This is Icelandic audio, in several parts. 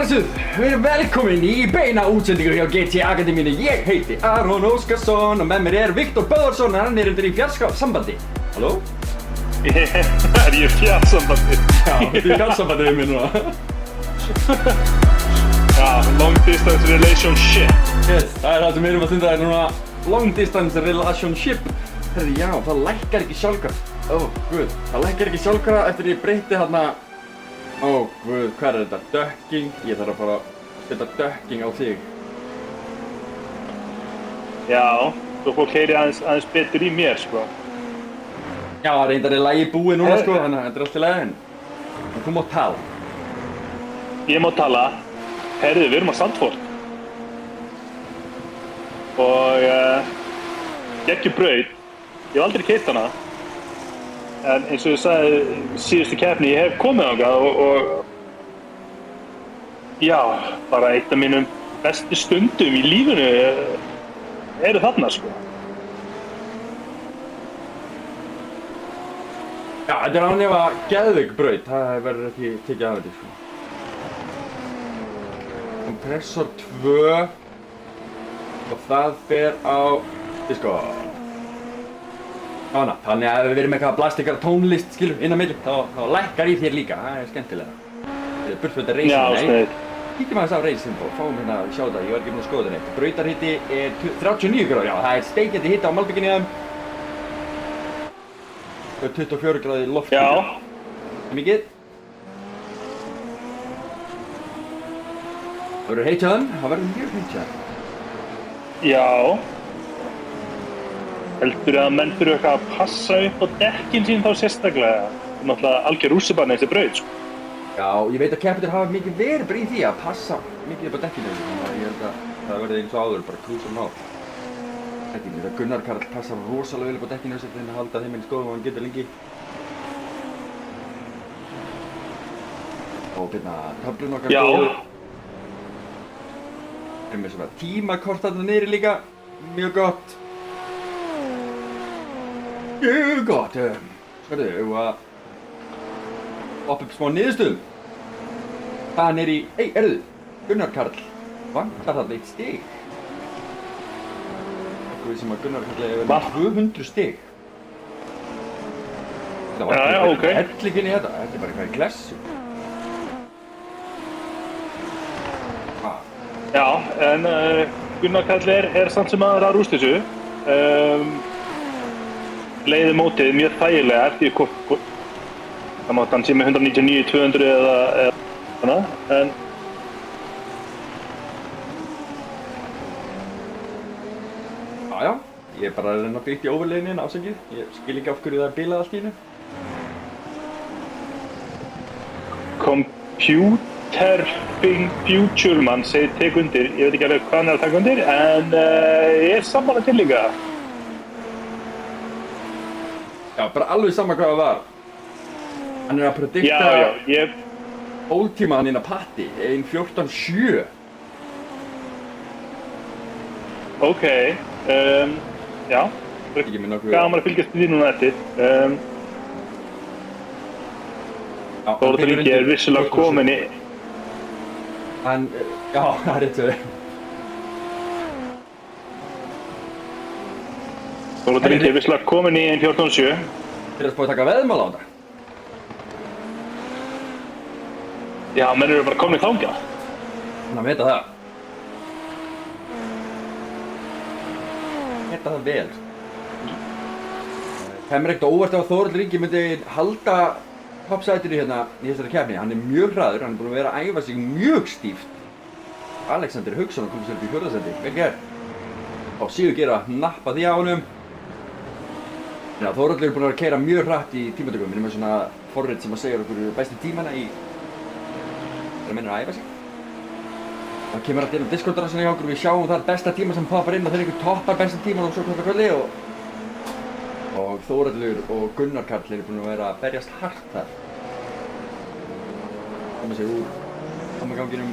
Blessuð, við erum velkomin í beina útsendingu hjá GT Akademínu. Ég heiti Aron Óskarsson og með mér er Viktor Böðvarsson, hann er undir í fjarskapssambandi. Halló? Er ég fjarsambandi? Já, þú er í fjarsambandi við mér núna. Já, long distance relationship. Yes, það er það sem við erum að stunda þér núna. Long distance relationship. Herri, já, það lækkar ekki sjálfkrafa. Guð, það lækkar ekki sjálfkrafa eftir ég breyti hérna. Guð, hvað er þetta? Dökking? Ég þarf að fara að setja dökking á þig. Já, svo fólk heyri aðeins betur í mér, sko. Já, reyndar er lagið búið núna, sko, þannig að þetta er allt í lagi, en þú mátt tala. Ég má tala. Herðu, við erum á Sandford. Og geggjubraut. Ég hef aldrei keypt hana. En eins og ég sagði síðustu keppni, ég hef komið þangað og já, bara eitt af mínum bestu stundum í lífinu eru þarna, sko. Já, þetta er án ef að geðveik braut, það verður ekki tekið af þetta, sko. Kompressor 2 og það fer á, sko. Þannig að ef við erum eitthvað að blasta eitthvað tónlist, skilur, inn á milli, þá lækkar í þér líka, það er skemmtilega. Þetta er burt fyrir þetta racing, Já, sniðugt. Kíkjum aðeins á racing og fáum hérna að sjá það, ég var ekki búinn að skoða þetta neitt. Brautarhiti er 39 gráður, já, það er steikjandi hiti á malbygginni þeim. 24 gráði lofti. Já. Mikið. Það verður heitt hjá þeim, það verður mjög heitt hjá þeim. Já. Heldur að menn þurfa eitthvað að passa upp á dekkin sín þá sérstaklega? Það er náttúrulega algjör rússibann þessi braut, sko. Já, ég veit að keppendur hafa mikið verið bara í því að passa mikið upp á dekkinu, þannig að ég held að það verði eins og áður, bara krúsa ná. Þetta Gunnar Karl passar rosalega vel upp á dekkinu þess að halda þeim eins góðum og hann getur lengi. Og byrna töflun okkar góður. Erum við svona tímakort þarna niðri líka, mjög gott. Mjög gott, skoðu, við að hoppa upp smá niðurstöðum. Það er í, erðu, Gunnar Karl, vantar þarna eitt stig. Okkur sem að Gunnar Karl hefur verið 200 stig. Það var ekki hellikinn í þetta er bara eitthvað í klessu. Já, en Gunnar Karl er samt sem aðra að rústa þessu. Leiði mótið mjög þægilega eftir það mátt hann sé með 199, 200 eða svona, en Já, ég er bara að reyna að byggja í overleiðinni ásækið, ég skil ekki af hverju það er bilað allt í hennu. Computer Future mann segir tek undir, ég veit ekki alveg hvað hann er að taka undir, en ég er sammála til líka. Já, bara alveg sama hvað það var. Hann er að predikta hóltímaðan inn að Patti, 1:14.7. Ok, já, gaman að fylgjast með því núna eftir. Þór Ingi er vissulega komin í... Já, það er rétt fyrir. Þór Ingi er vissulega komin í 1:14.7. Þeir að spá að taka veðmál á þetta? Já, menn eru bara komin í þangað. Þannig að vita það. Vita það vel. Það er mér ekkert óvart ef að Þór Ingi myndi halda toppsætinu hérna í þessari keppni. Hann er mjög hraður, hann er búinn að vera að æfa sig mjög stíft. Alexander Hauksson komið sér upp í 4. sæti, vel gert. Og Sigurgeir að nappa því á honum. Já, Þórhallur er búinn að keyra mjög hratt í tímatökum. Við erum með svona forrit sem að segja okkur bestu tímana í þegar menn eru að æfa sig. Það kemur alltaf inn á Discord-rannsóknir hjá okkur og við sjáum þar besta tíma sem poppar inn og þeir ykkur toppar besta tíman og svo kvölda kvöldi og Þórhallur og Gunnar Karl eru búin að vera að berjast hart þar. Koma sér úr hammaganginum,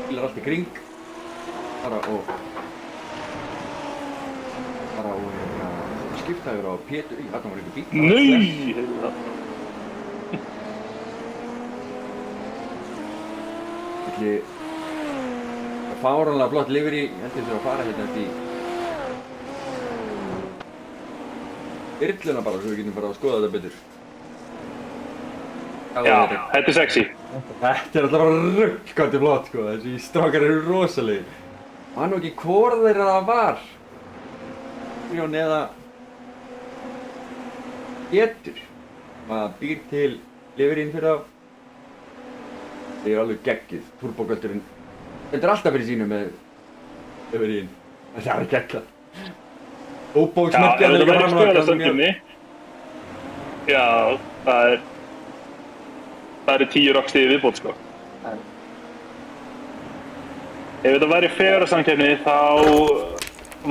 bílar allt í kring, fara og skiptaður á Pétur, þarna var einhver bíl. Nei! milli fáránlega flott livery, ég held ég þurfa að fara hérna eftir Yrluna bara svo við getum bara að skoða þetta betur. Já, þetta er sexy. Þetta er alltaf bara ruggandi flott sko, þessi strákar eru rosalegir. Man nú ekki hvor þeirra það var. Jón eða Pétur. Maður býr til liverinn fyrir þá. Það er alveg geggið, turbogöldurinn. Þetta er alltaf fyrir sínu með liverinn. Það er geggjað. Óbóksmerkjan er líka framvægt. Já, það eru 10 rockstigi viðbót sko. Ef þetta væri fegurðarsamkeppni þá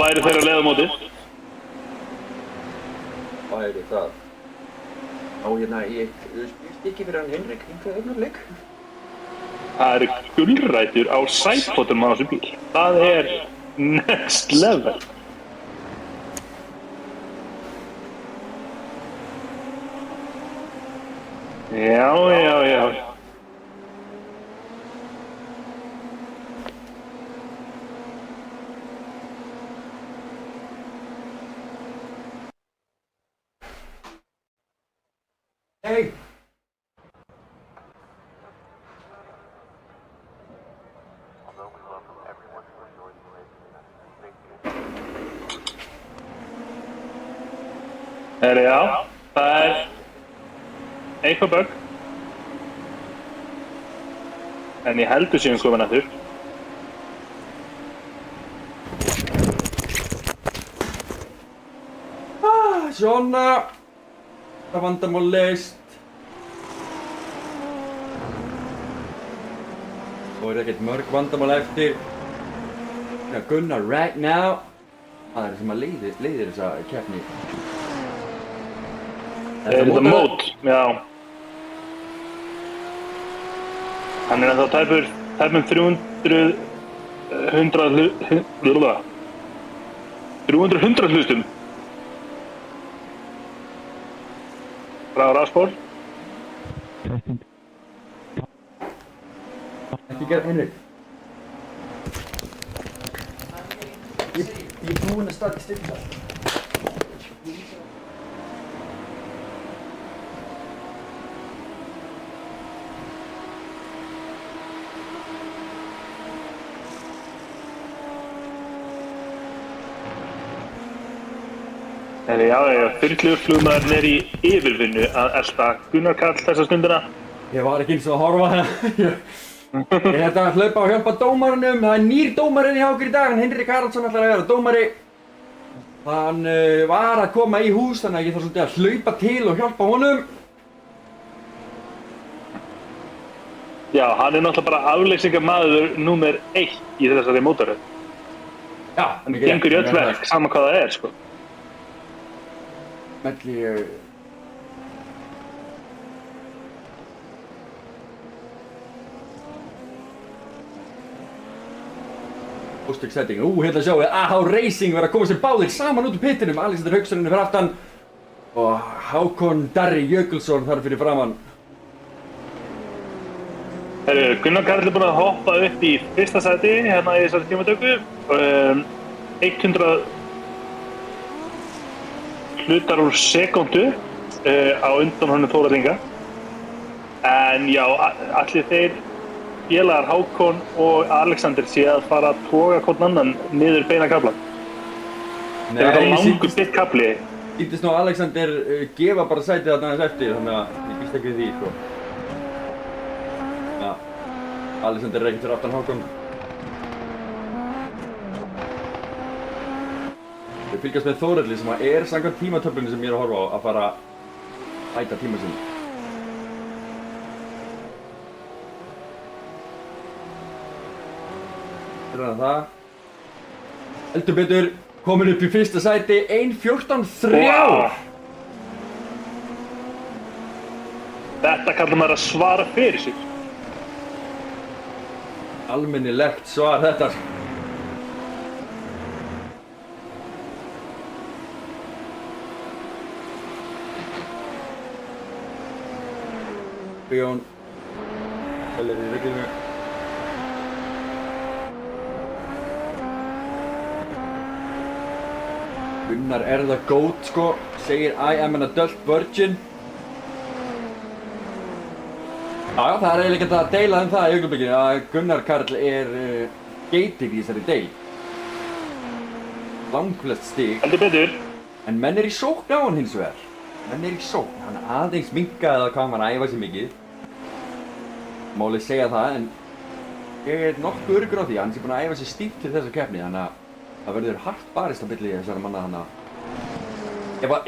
væri þeirra leiðamótið. Væri það. Á hérna í eitt stykki fyrir hann Henrik hingað augnablik. Það eru gulrætur á sætpotum á þessum bíl. Það er next level. Já. Hey! Já, það er eitthvað bug. En ég heldur séum komin aftur. Svona! Það vandamál leyst. Og er ekkert mörg vandamál eftir. Gunnar right now. Það er sem að leiðir þessa keppni. Þetta mót, já. Hann er ennþá tæpum 300 hlustum frá Raspól. Ekki gera Henrik. Ég er búinn að starta styrka. Já, þyrluflugmaðurinn er í yfirvinnu að elta Gunnar Karl þessa stundina. Ég var ekki eins og að horfa hérna. Ég ætla að hlaupa og hjálpa dómaranum. Það er nýr dómarinn í Hákur í dag, Henrik Haraldsson ætlar að vera dómari. Hann var að koma í hús, þannig að ég þarf svolítið að hlaupa til og hjálpa honum. Já, hann er náttúrulega bara afleysingamaður númer 1 í þessari mótaröð. Já, hann gengur í öll verk, sama hvað það er, sko. Melli Óstök setting, hérna sjáum við AH Racing vera að koma sér báðir saman út úr pittinum. Alexander Hauksson fyrir aftan og Hákon Darri Jökulsson þar fyrir framann. Gunnar Karl er búinn að hoppa upp í fyrsta sæti hérna í þessari tímatöku. 100 hlutar úr sekúndu á undan honum Þórar Inga. En já, allir þeir félagar Hákon og Alexander sé að fara að toga hvern annan niður beina kaflan. Þetta er langur bitt kafli. Sýndist nú Alexander gefa bara sætið þarna aðeins eftir, þannig að ég býst ekki við því, sko. Já, Alexander er ekkert fyrir aftan Hákon. Við fylgjast með Þóralli sem er samkvæmt tímatöflunni sem ég er að horfa á að fara að bæta tíma sinni. Þetta er það. Heldur betur komin upp í fyrsta sæti 1:14:3. Wow. Þetta kallar maður að svara fyrir sig. Almennilegt svar þetta. Jón Heller í reglinu. Gunnar er það GOAT sko, segir I am an adult virgin. Já, það er eiginlega ekki að deila það í augnablikinu að Gunnar Karl er geitir í þessari deil. Langflest stig. Heldur betur. En menn er í sókn á hann hins vegar. Menn er í sókn, hann aðeins minnkaði hvað hann var að æfa sig mikið. Málið segja það, en ég er nokkuð öruggur á því að hann sé búinn að æfa sig stíft til þessa keppni, þannig að það verður hart barist á milli þessara manna þannig að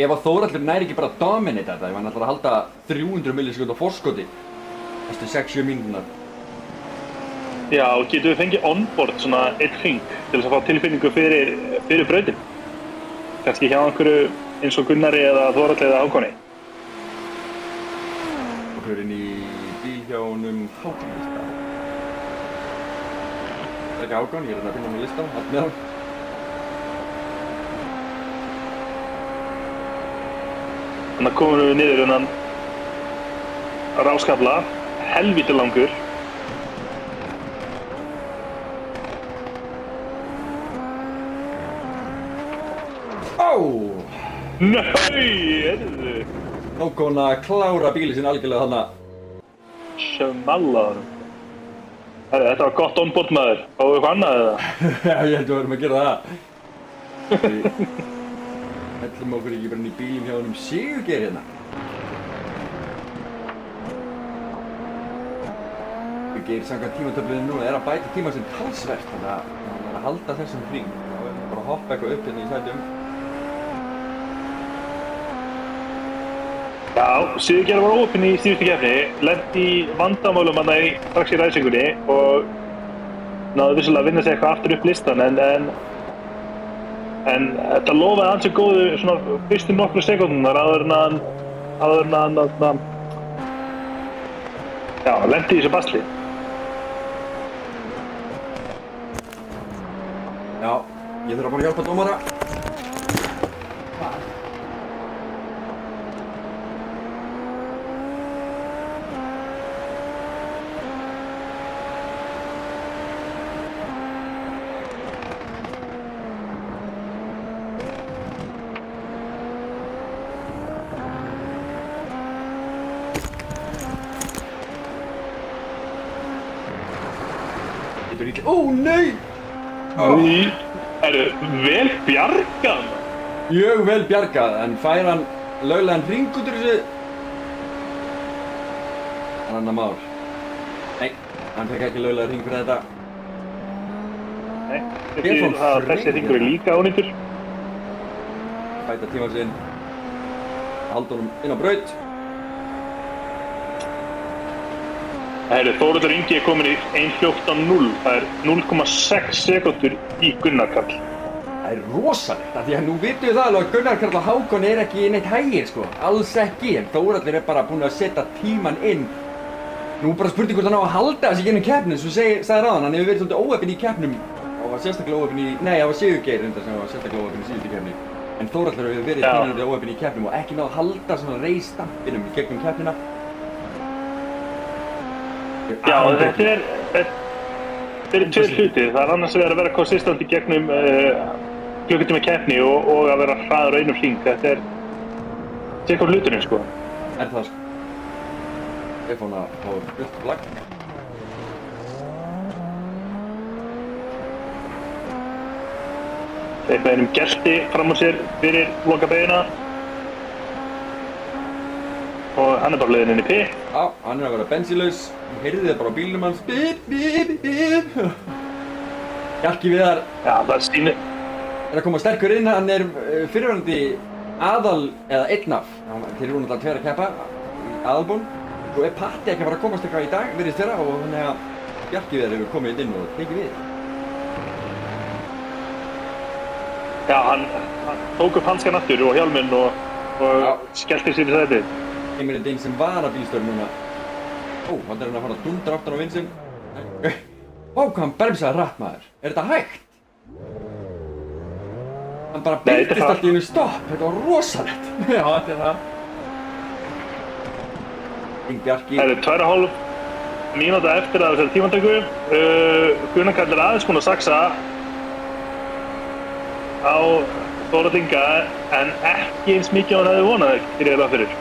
ef að Þórhallur næri ekki bara að dominata þetta, ef hann ætlar að halda 300 millisekúnda forskoti næstu 6-7 mínúturnar. Já, getum við fengið onboard svona einn hring til þess að fá tilfinningu fyrir brautin? Kannski hjá einhverju eins og Gunnari eða Þórhalli eða Hákoni? Og hver inn í bíl hjá honum Hákonlista. Það er ekki Hákon, ég er að finna hann á lista, allt með hann. Þannig að komum við niður innan ráskafla, helvíti langur. Nei, erðu? Hákon að klára bílið sinn algjörlega þarna. Smallaður. Herri, þetta var gott onboard maður. Fáum við eitthvað annað eða? Já, ég held að við verðum að gera það. Við hellum okkur ekki bara inn í bílinn hjá honum Sigurgeir hérna. Sigurgeir samkvæmt tímatöflunni núna er að bæta tíma sinn talsvert, þannig að hann er að halda þessum hring. Þá verðum við bara að hoppa eitthvað upp hérna í sætum. Já, Sigurgeir var opinn í síðustu keppni, lenti í vandamálum hann strax í ræsingunni og náði vissulega að vinna sig eitthvað aftur upp listan en þetta lofaði ansi góðu svona fyrstu nokkru sekúndunar áður en hann lenti í þessu basli. Já, ég þarf bara að hjálpa dómara. Ó, nei! Erðu vel bjargað? Mjög vel bjargað, en fær hann löglegan hring út úr þessu? Annar mál. Nei, hann fekk ekki löglegan hring fyrir þetta. Nei, þessi hringur er líka ónýttur. Bæta tíma sinn. Halda honum inn á braut. Þórhallur Ingi er komin í 1.14.0. Það er 0,6 sekúndur í Gunnar Karl. Það er rosalegt, af því að nú vitum við það alveg að Gunnar Karl og Hákon er ekki neitt hægir sko. Alls ekki, en Þórhallur er bara búinn að setja tímann inn. Nú bara spurning hvort hann á að halda þessi gennum keppnum, svo sagði ráðan, hann hefur verið svolítið óheppinn í keppnum. Það var sérstaklega óheppinn í, nei það var Sigurgeir reyndar sem var sérstaklega óheppinn í síðustu keppni. En Þórhallur hefur verið pínandi óheppinn í keppnum og ekki náð að halda svona reisstampinum í gegnum keppnina. Já, þetta er tveir hluti. Það er annars að vera konsistent í gegnum klukkutíma keppni og að vera hraður á einum hring. Þetta er tekur hluturinn sko. Er það sko. Stefán að fá fullt flagg. Eitthvað einum gelti fram á sér fyrir lokabeygina. Og hann er bara leiðinn inn í pit. Já, hann er að vera bensínlaus. Hún heyrði það bara á bílnum hans. Bíp, bíp, bíp. Hjalki Viðar. Já, það sýnir. Er að koma sterkur inn. Hann er fyrirverandi aðal eða einn af. Þeir eru náttúrulega tveir að keppa í aðalbún. Svo er Patti ekki að fara að komast eitthvað í dag, virðist vera. Og þannig að Hjalki Viðar hefur komið inn og tekið við. Já, hann tók upp hanskan aftur og hjálminn og skellti sér í sætið. Kemur inn sem var að bílstjóri núna. Ó, hann er hann að fara að dundra aftan á vinsinn. Ó, hvað hann bremsaði hratt maður. Er þetta hægt? Hann bara beittist allt í einu stopp. Þetta var rosalegt. Já, þetta er það. Bjarki. Það eru 2,5 mínúta eftir að þessari tímatöku. Gunnar Karl er aðeins búinn að saxa á Þórhall Inga, en ekki eins mikið á hann hefði vonað fyrir eða fyrir.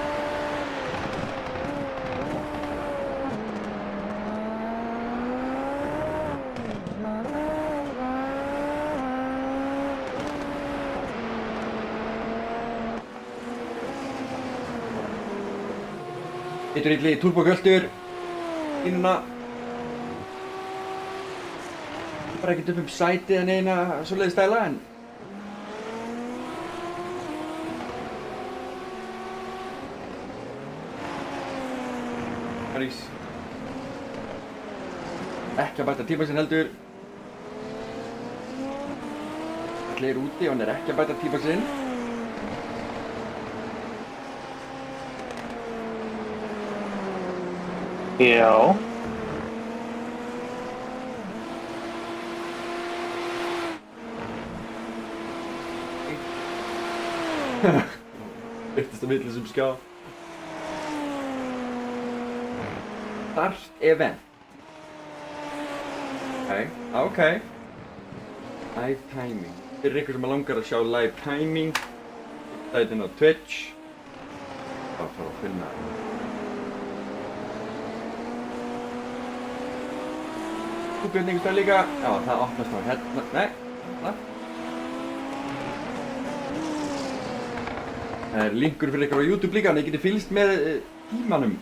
Hittur illi turbogöldur línuna. Bara ekkert upp sætið en eina svoleiðis stæla en París ekki að bæta tíma sinn heldur. Allir úti og hann ekki að bæta tíma sinn. Já. Virtist á millisum skjá. Start event. Ok. Live timing. Fyrir ykkur sem langar að sjá live timing, það inn á Twitch. Það þarf að finna. Björn einhvers vegar líka. Já, það opnast á hérna. Nei, hérna. Það er linkur fyrir ykkur á YouTube líka, þannig að þið getið fylgst með tímanum.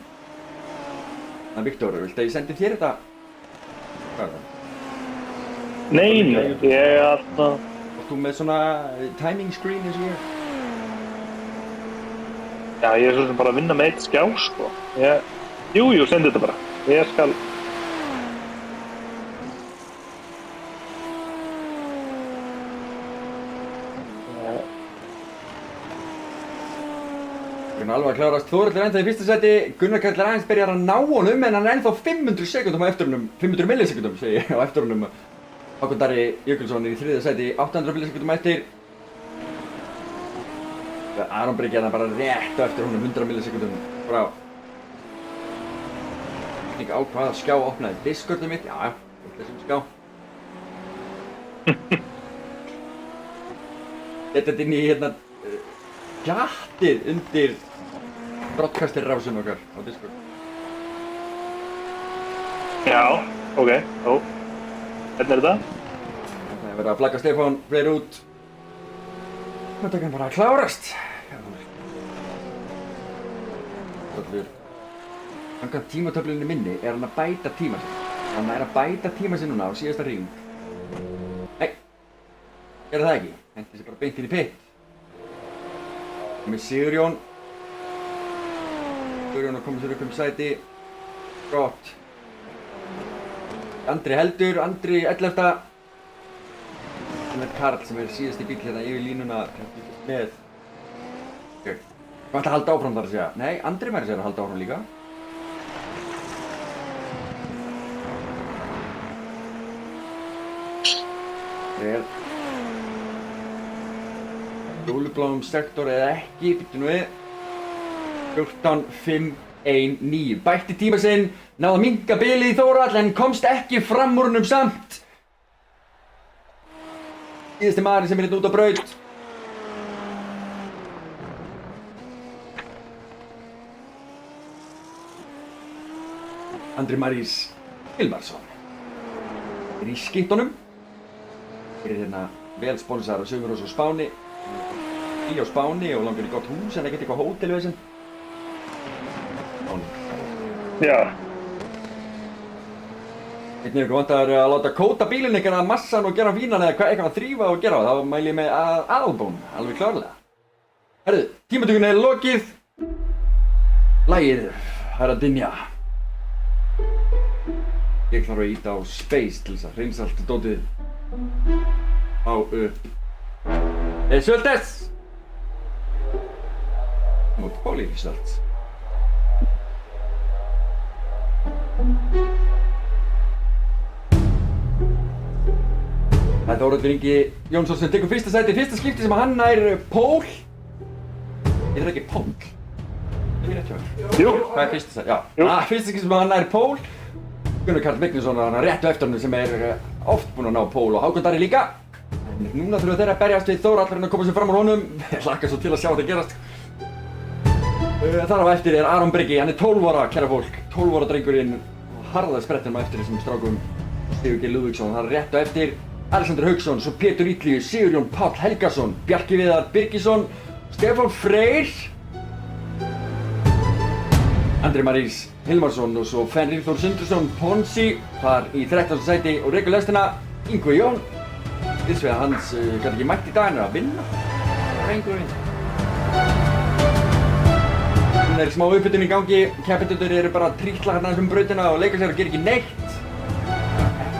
Það er Viktor, viltu að ég sendi þér þetta? Hvað er það? Nei, ég er alltaf... Varst þú með svona timing screen eins og ég? Já, ég er svo sem bara að vinna með eitt skjá, sko. Jú, sendi þetta bara. Ég skal... Gunnar alveg að klárast. Þórhall er ennþá í fyrsta sæti. Gunnar Karl er aðeins byrjar að ná honum en hann er ennþá 500 sekundum á eftir honum. 500 millisekundum segi ég á eftir honum. Hákon Darri Jökulsson er í þriðja sæti. 800 millisekundum eftir. Aron Breki er bara rétt á eftir honum 100 millisekundum frá. Ekki á hvaða skjá opnaði Discordið mitt. Já, þessum skjá. Þetta inn í hérna tjattið undir broadcaster-rásun okkar á Discord. Já, ok, Hvernig er þetta? Það er verið að flagga Stefán Freyr út. Þetta kann bara að klárast. Samkvæmt tímatöflunni minni er hann að bæta tíma sinn. Hann er að bæta tíma sinn núna á síðasta hring. Nei, gerði það ekki. Hendi sér bara beint inn í pit. Með Sigurjón að koma sér upp sæti. Gott. Andri heldur, Andri 11. Sem er Karl sem er síðasti bíll hérna yfir línuna með. Hvað ætla að halda áfram þar að segja? Nei, Andri mæri sér að halda áfram líka. Það er Jólubláum sektor eða ekki, býttu nú við. 14.519. Bætti tíma sinn, náði að minnka bilið í Þórhall en komst ekki fram úr honum samt. Síðasti maðurinn sem er hérna út á braut. Andri Marís Hilmarsson er í skittunum. Er hérna vel sponsor á Suðurós og Spáni. Í á Spáni og langar í gott hús en ekkert eitthvað hótel við þessum. Spáni. Já. Einnig ykkur vantar að láta kóta bílinn ykkar að massan og gera fínan eða eitthvað að þrífa og gera. Þá mæli ég með Aðalbón, alveg klárlega. Herðu, tímatökunni er lokið. Lagið er að dynja. Ég þarf að íta á space til þess að hreinsa allt dótið á upp. Söldes! Mot Póli results. Það er Þórhallur Ingi Jónsson sem tekur fyrsta sæti. Fyrsta skipti sem hann nær pól. Ég þarf ekki pól. Ekki rétt hjá mér. Jú. Hvað er fyrsta sæti? Já. Jú. Fyrsta skipti sem hann nær pól. Gunnar Karl Vignisson er hann rétt á eftir hann sem er oft búinn að ná pól og Hákon Darri líka. Núna þurfa þeir að berjast við Þór allar en að koma sér fram úr honum. Ég hlakka svo til að sjá þetta gerast. Þar á eftir er Aron Breki, hann er 12 ára, kæra fólk. 12 ára drengurinn, harðað sprettinum á eftir þessum strákum. Sigurgeir Lúðvíksson, það er rétt á eftir. Alexander Hauksson, svo Pétur Illius, Sigurjón Páll Helgason, Bjarki Viðar Birgisson, Stefán Freyr, Andri Marís Hilmarsson og svo Fenrir Þór Sundursson, Ponsi, þar í 13. sæti og rekur lestina Yngvi Jón. Hins vegar hans gat ekki mætt í dag, hann er að vinna. Drengurinn. Núna er smá uppbytun í gangi, keppendurnir eru bara að trítla hérna um brautina og leika sér og gera ekki neitt.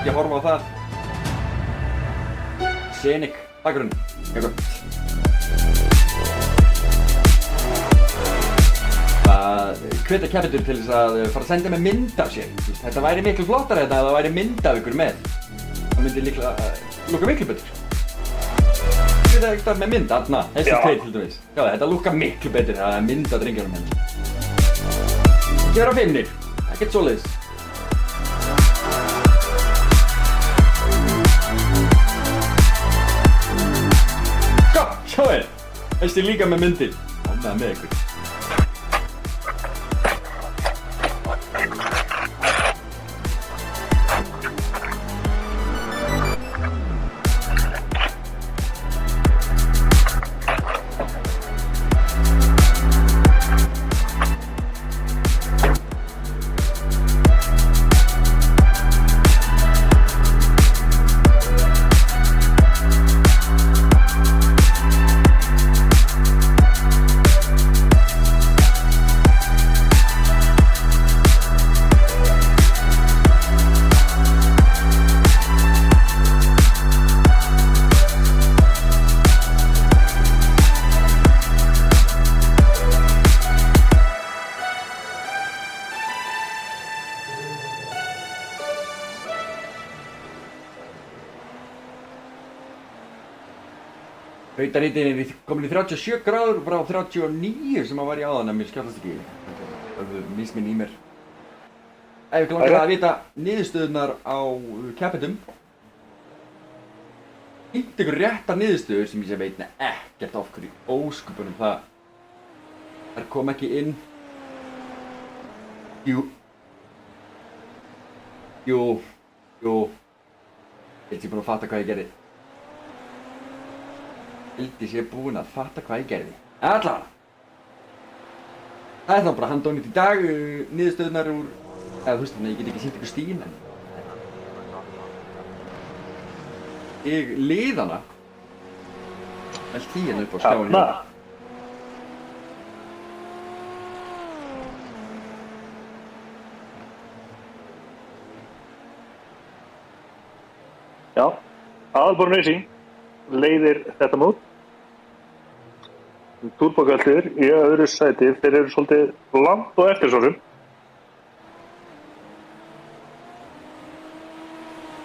Ekki að horfa á það. Senik, bakgrunn, mjög gott. Það hvetja keppendur til þess að fara að senda með mynd af sér. Þetta væri miklu flottara þetta ef það væri mynd af ykkur með. Það myndi líklega lúkka miklu betur. Þetta er eitthvað með mynd, þarna, þessi tveir til dæmis. Já, þetta lúkka miklu betur þegar það er mynd af drengjunum henni. Gera fimmnir, ekkert svoleiðis. Sjáðu, þessi líka með myndir. Ánægða með ykkur. Brautaritinn er komin í 37 gráður frá 39 sem hann var í áðan en mér skjáttast ekki. Það er misminn í mér. Ef ykkur langar að vita niðurstöðunar á keppendum. Fynnt ykkur réttar niðurstöður sem ég veit ekkert af hverju ósköpunum það. Þær kom ekki inn. Jú. Ég er búinn að fatta hvað ég gerði. Hildis ég er búinn að fatta hvað ég gerði. Allavega. Það er þá bara handónýtt í dag, niðurstöðunar úr... Eða þú veist þannig, ég get ekki sýnt ykkur stíginn en... Ég lið hana. Vel því hérna upp á skjáin hérna. Já, Aðalborn Racing leiðir þetta mót. Turbogöldur í öðru sæti, þeir eru svolítið langt og eftir svo sem.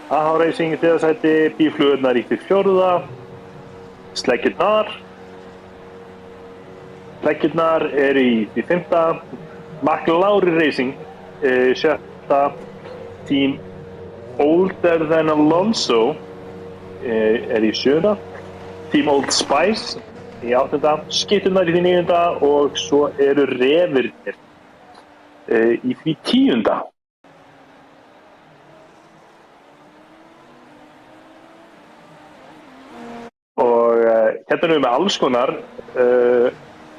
AH Racing í þriðja sæti, bíflugurnar í fjórða, Sleggjurnar eru í því fimmta, McLaurin Racing sjötta, Team Older Than Alonso er í sjöunda, Team Old Spice í áttunda, Skytturnar í því níunda og svo eru Refirnir í því tíunda. Og hérna erum við með alls konar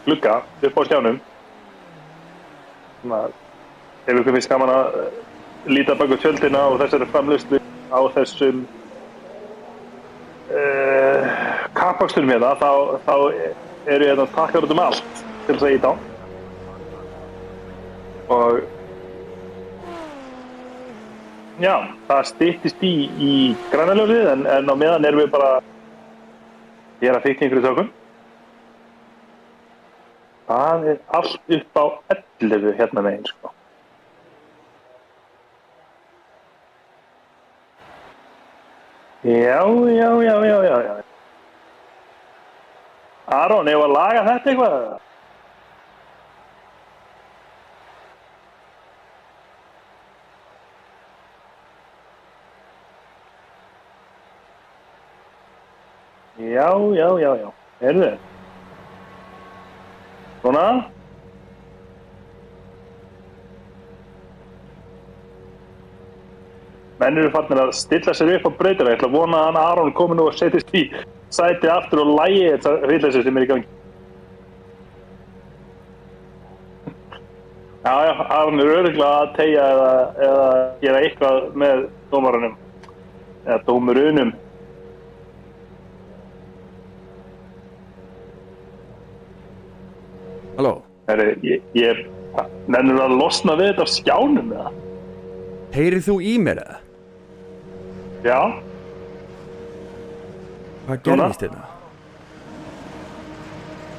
glugga upp á skjánum. Ef ykkur finnst gaman að líta bak á tjöldina og þessari framleiðslu á þessum kappakstunum hérna, þá eru hérna takkar út um allt til þess að íta á. Og já, það styttist í grænaljósið en á meðan erum við bara ég er að fikna ykkur í tökum. Það er allt upp á 11 hérna megin, sko. Já. Aron, hefur að laga þetta eitthvað? Já. Heyrðu. Svona. Menn eru farnir að stilla sér upp á brautina. Ég ætla að vona að hann Aron komi nú og setjist í sætið aftur og lægi þetta hrylleysi sem í gangi. Já, Aron er örugglega að teygja eða gera eitthvað með dómarunum. Eða dómurunum. Halló? Ég nennir að losna við þetta af skjánum eða? Heyrið þú í mér eða? Já. Hvað gerðist þetta?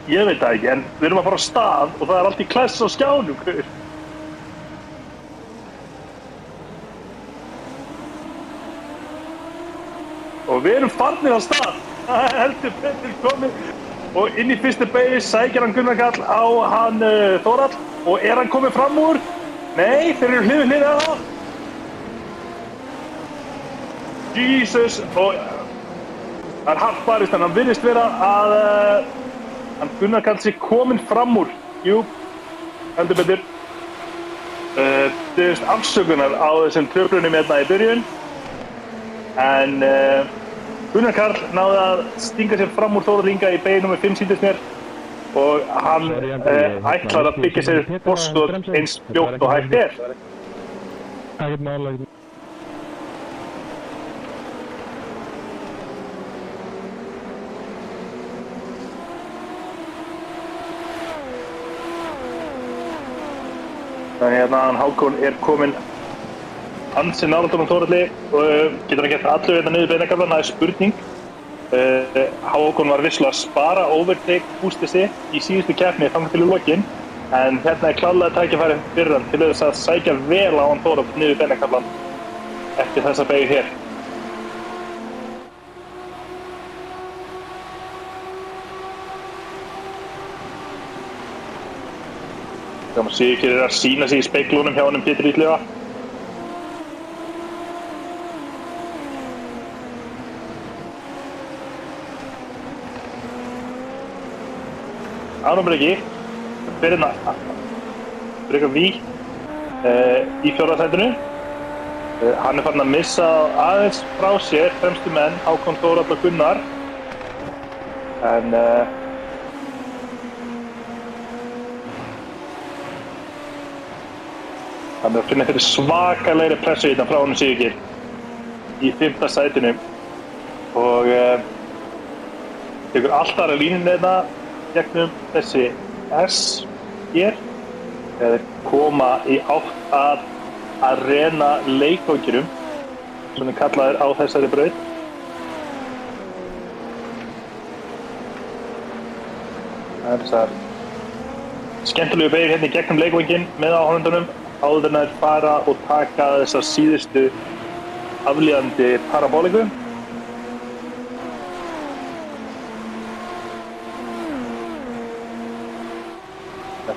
Ég veit það ekki, en við erum að fara á stað og það er allt í kless á skjánum, hver? Og við erum farnir á stað. Það er heldur betur komið. Og inn í fyrstu beygju sækir hann Gunnar Karl á hann Þórhall. Og er hann komið fram úr? Nei, þeir eru hlið að það. Jesus, og það er hart barist, en hann virðist vera að hann Gunnar Karl sé kominn fram úr. Jú, heldur betur. Þau afsökunar á þessum tröflunum hérna í byrjun. En Gunnar Karl náði að stinga sér fram úr Þórhall Inga í beygju nr. 5 síðust mér og hann ætlar að byggja sér forskot eins fljótt og hægt er. Ekkert mál. Þannig hérna hann Hákon er kominn ansi nálægt honum Þórhalli og getur hann gert allu hérna niður beinakaflann, það er spurning. Hákon var vissulega að spara overtake boostið sitt í síðustu keppni þangað til í lokin, en hérna er klárlega tækifæri fyrir hann til þess að sækja vel á hann Þórhall niður beinakaflann eftir þessa beygju hér. Þannig að Sigurgeir er að sýna sig í speglunum hjá honum Pétur Illuga. Aron Breki fyrir hérna Breka Vík í fjórða sætinu. Hann er farin að missa aðeins frá sér fremstu menn Hákon, Þórhall og Gunnar. En hann er að finna fyrir svakalegri pressu hérna frá honum Sigurgeir í 5. sætinu og tekur alltaf aðra línunni hérna gegnum þessi S hér eða koma í átt að Arena leikvanginum sem er kallaður á þessari braut. Það er þessar skemmtilegu beygjur hérna í gegnum leikvangin með áhorfendunum áður en þeir fara og taka þessar síðustu aflíðandi parabóliku.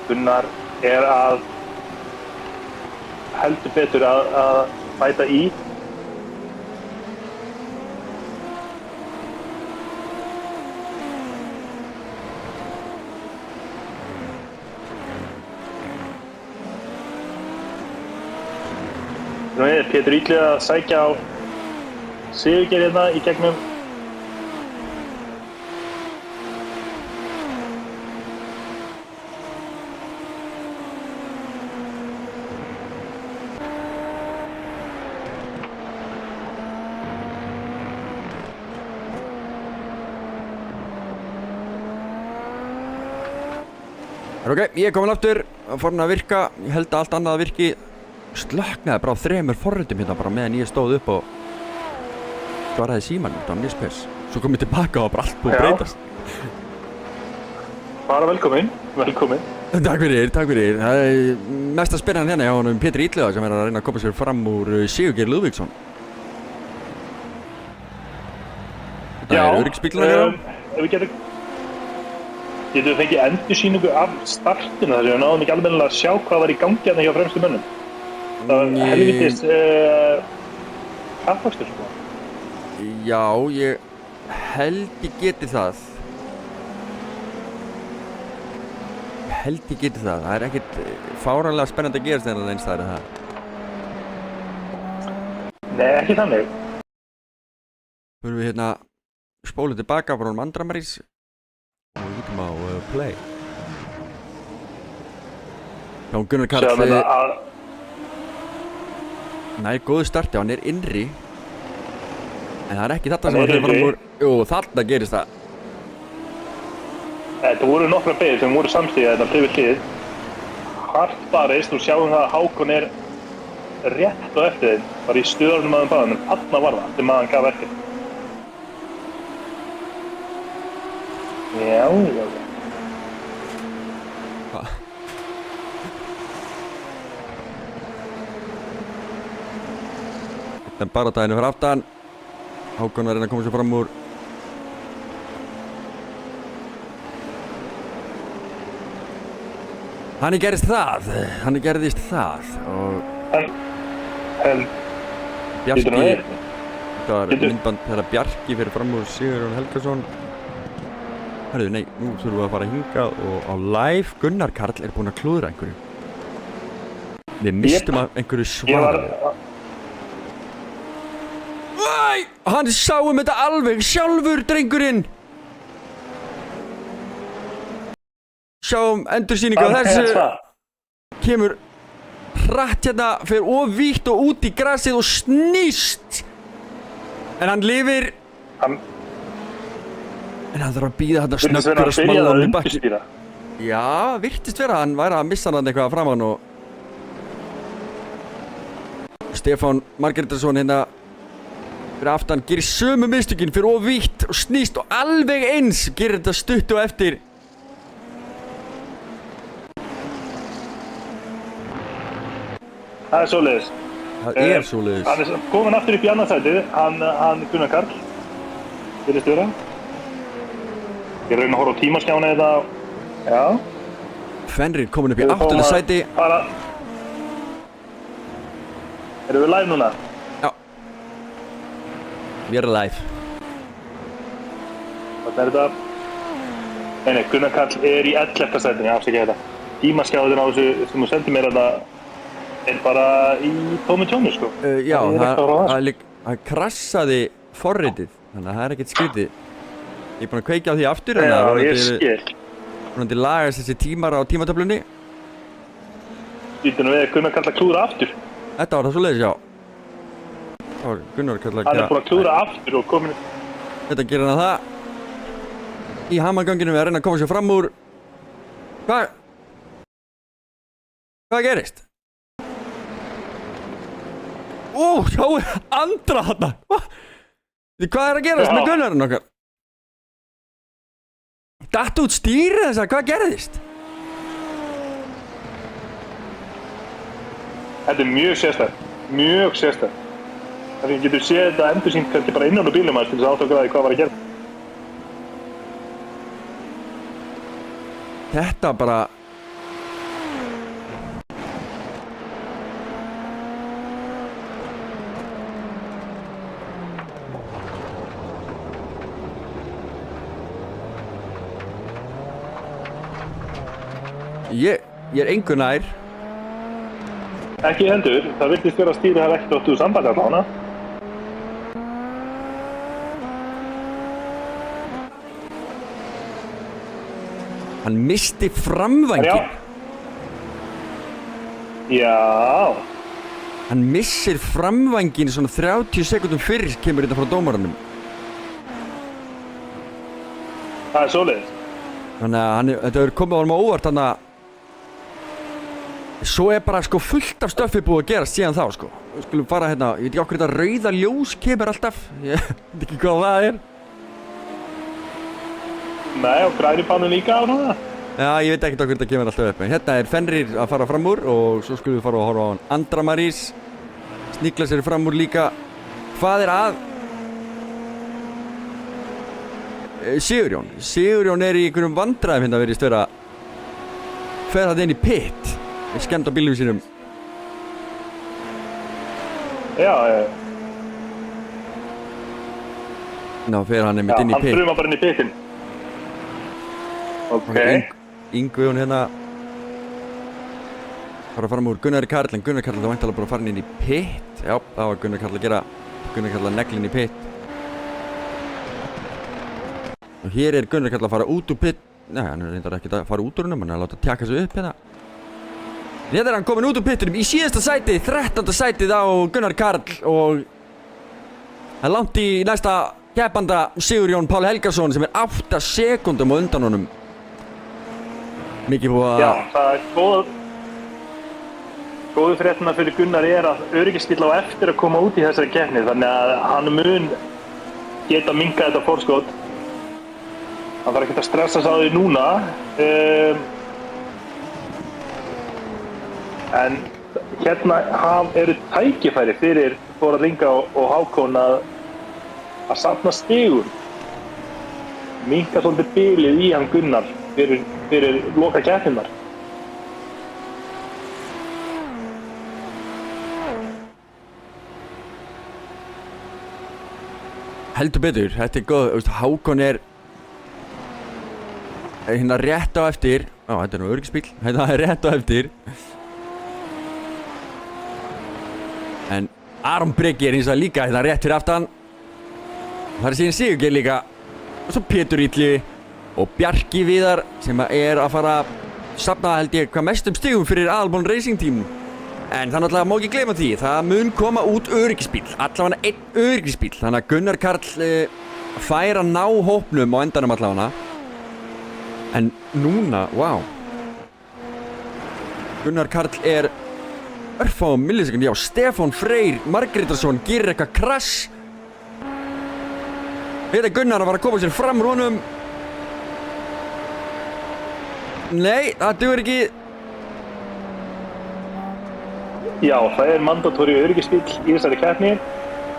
Gunnar er að heldur betur að bæta í. Nú er Pétur Illuga að sækja á Sigurgeir hérna í gegnum Ok, ég er komin aftur, farin að virka, ég held að allt annað að virki slöknaði bara á 3 forritum hérna bara meðan ég stóð upp og svaraði símanum, þetta var mjög spes. Svo kom ég tilbaka og bara allt búið að breytast. Bara velkomin. Takk fyrir. Það er mest að spyrja hann hérna hjá honum Pétur Illuga sem er að reyna að koma sér fram úr Sigurgeir Lúðvíksson. Þetta er öryggisbíllinn að gera. Ef við getum við fengið endursýningu af startinu þar sem við náðum ekki alveg að sjá hvað var í gangi hérna hjá fremstu mönnum. Það var helvítist kappakstur sko. Já, held ég geti það. Það er ekkert fáránlega spennandi að gerast þennan eins það það. Nei, ekki þannig. Förum við hérna spólum tilbaka frá Andra Marís og við getum á play. Já, Gunnar Karl nær góðu starti, hann er innri en það er ekki þetta sem hann fyrir fram úr. Jú, þarna gerist það. Þetta voru nokkra beygir sem voru samstíða þetta yfir hlið. Hart barist og sjáum það að Hákon er rétt á eftir þeim, bara í stöðunum aðeins báðum, en þarna var það, þegar maður gaf eftir. Já. Hvað? Þetta er bara daginu fyrir aftan. Hákon að reyna að koma sér fram úr. Hann gerðist það og Bjarki, þetta var myndband þegar Bjarki fyrir fram úr Sigurjón Helgason. Hörðu, nei, nú þurfum við að fara hingað og á live Gunnar Karl er búinn að klúðra einhverju. Við mistum af einhverju svarið. Æ, hann sá þetta alveg sjálfur, drengurinn. Sjáum endursýningu á þessu. Kemur hratt hérna, fer of vítt og út í grasið og snýst. En hann lifir. En hann þarf að bíða þetta snöggur og smalla hann í bakki. Já, virtist vera, hann væri að missa hann eitthvað fram hann og Stefán Margrétarsson hérna fyrir aftan gerir sömu mistökin, fyrir of vítt og snýst og alveg eins gerir þetta stutt og eftir. Það er svoleiðis. Það er svoleiðis. Hann er komin aftur upp í annað sætið, hann Gunnar Karl. Virðist vera. Ég reyna að horfa á tímaskjána þetta. Já. Fenrir komin upp í 8. sæti. Erum við live núna? Já. Við erum live. Hvað er þetta? Nei, Gunnar Karl er í 11. sætinu, ég afsækja þetta. Tímaskjáðin á þessu sem þú sendir mér þetta er bara í tómi tjónu, sko. Já, það krassaði forritið, þannig að það er ekkert skrítið. Ég er búinn að kveikja á því aftur. Já, ég skil. Vonandi lagast þessi tímar á tímatöflunni. Býtum við Gunnar Karl að klúðra aftur. Þetta var það svoleiðis, já. Það var Gunnar Karl að Hann er búinn að klúðra aftur og komin. Þetta gerir hann það. Í hamaganginu við að reyna að koma sér fram úr. Hvað gerist? Sjáu, Andra þarna. Hvað er að gerast með Gunnarinn okkar? Datt út stýrið þess að hvað gerðist? Þetta er mjög sérstætt. Mjög sérstætt. Þannig að getur séð þetta endursýnt kannski bara innan á bílum aðeins til þess að átta okkur að því hvað var að gera. Þetta bara... Ég er engu nær. Ekki heldur, það virtist vera að stýrið hafa ekkert átt úr sambandi að hana. Hann misti framvængin. Já. Hann missir framvængin svona 30 sekúndum fyrir kemur þetta frá dómaranum. Það er svoleiðis. Þannig að þetta hefur komið á honum á óvart, þannig að svo er bara sko fullt af stöffi búið að gera síðan þá sko. Við skulum fara hérna, ég veit ekki okkur þetta rauða ljós kemur alltaf. Ég veit ekki hvað það er. Nei, og græni pannun líka á hana. Já, ég veit ekkert okkur þetta kemur alltaf upp. En hérna er Fenrir að fara fram úr og svo skulum við fara að horfa á hann. Andra Marís sníkla sér fram úr líka. Hvað er að? Sigurjón er í einhverjum vandræðum hérna virðist vera. Fer það inn í pit. Skemmt á bílum sínum. Já. Ná, fer hann einmitt inn í hann pit. frumar bara inn í pitin. Ok. Yngvi hún hérna fara fram úr Gunnari Karl, en Gunnar Karl það væntanlega bara farin inn í pit. Já, það var Gunnar Karl að gera. Gunnar Karl að negla inn í pit. Og hér er Gunnar Karl að fara út úr pit. Nei, hann er reyndar ekkert að fara út úr húnum, hann er að láta tjaka sig upp hérna. Þetta er hann komin út úr pitinum í síðasta sæti, 13. sætið á Gunnar Karl og það er langt í næsta keppanda Sigurjón Páll Helgason sem er 8 sekúndum á undan honum. Mikið búið að... Já, það er góðu fréttina fyrir Gunnar er að öryggisbíll á eftir að koma út í þessari keppni, þannig að hann mun geta minkað þetta forskot. Hann þarf ekkert að stressa sig á því núna. En hérna eru tækifæri fyrir Þór Inga og Hákon að safna stigum. Minka svolítið bilið í hann Gunnar fyrir loka keppninnar. Heldur betur, þetta er góð, Hákon er hérna rétt á eftir. Á, þetta er nú öryggisbíll, þetta er rétt á eftir. En Aron Breki er eins og líka hérna rétt fyrir aftan. Það er síðan Sigurgeir líka. Og svo Pétur Illi og Bjarki Viðar sem er að fara að safna held ég hvað mestum stigum fyrir Aðalbón Racing Team. En það náttúrulega má ekki gleyma því, það mun koma út öryggisbíll, allavega einn öryggisbíll. Þannig að Gunnar Karl fær að ná hópnum á endanum allavega. En núna, wow. Gunnar Karl er örfáum millisekund, já, Stefán Freyr Margrétarsson gerir eitthvað krass. Þetta er Gunnar að fara að koma sér fram úr honum. Nei, það dugur ekki. Já, það er mandatóri öryggisbíll í þessari keppni,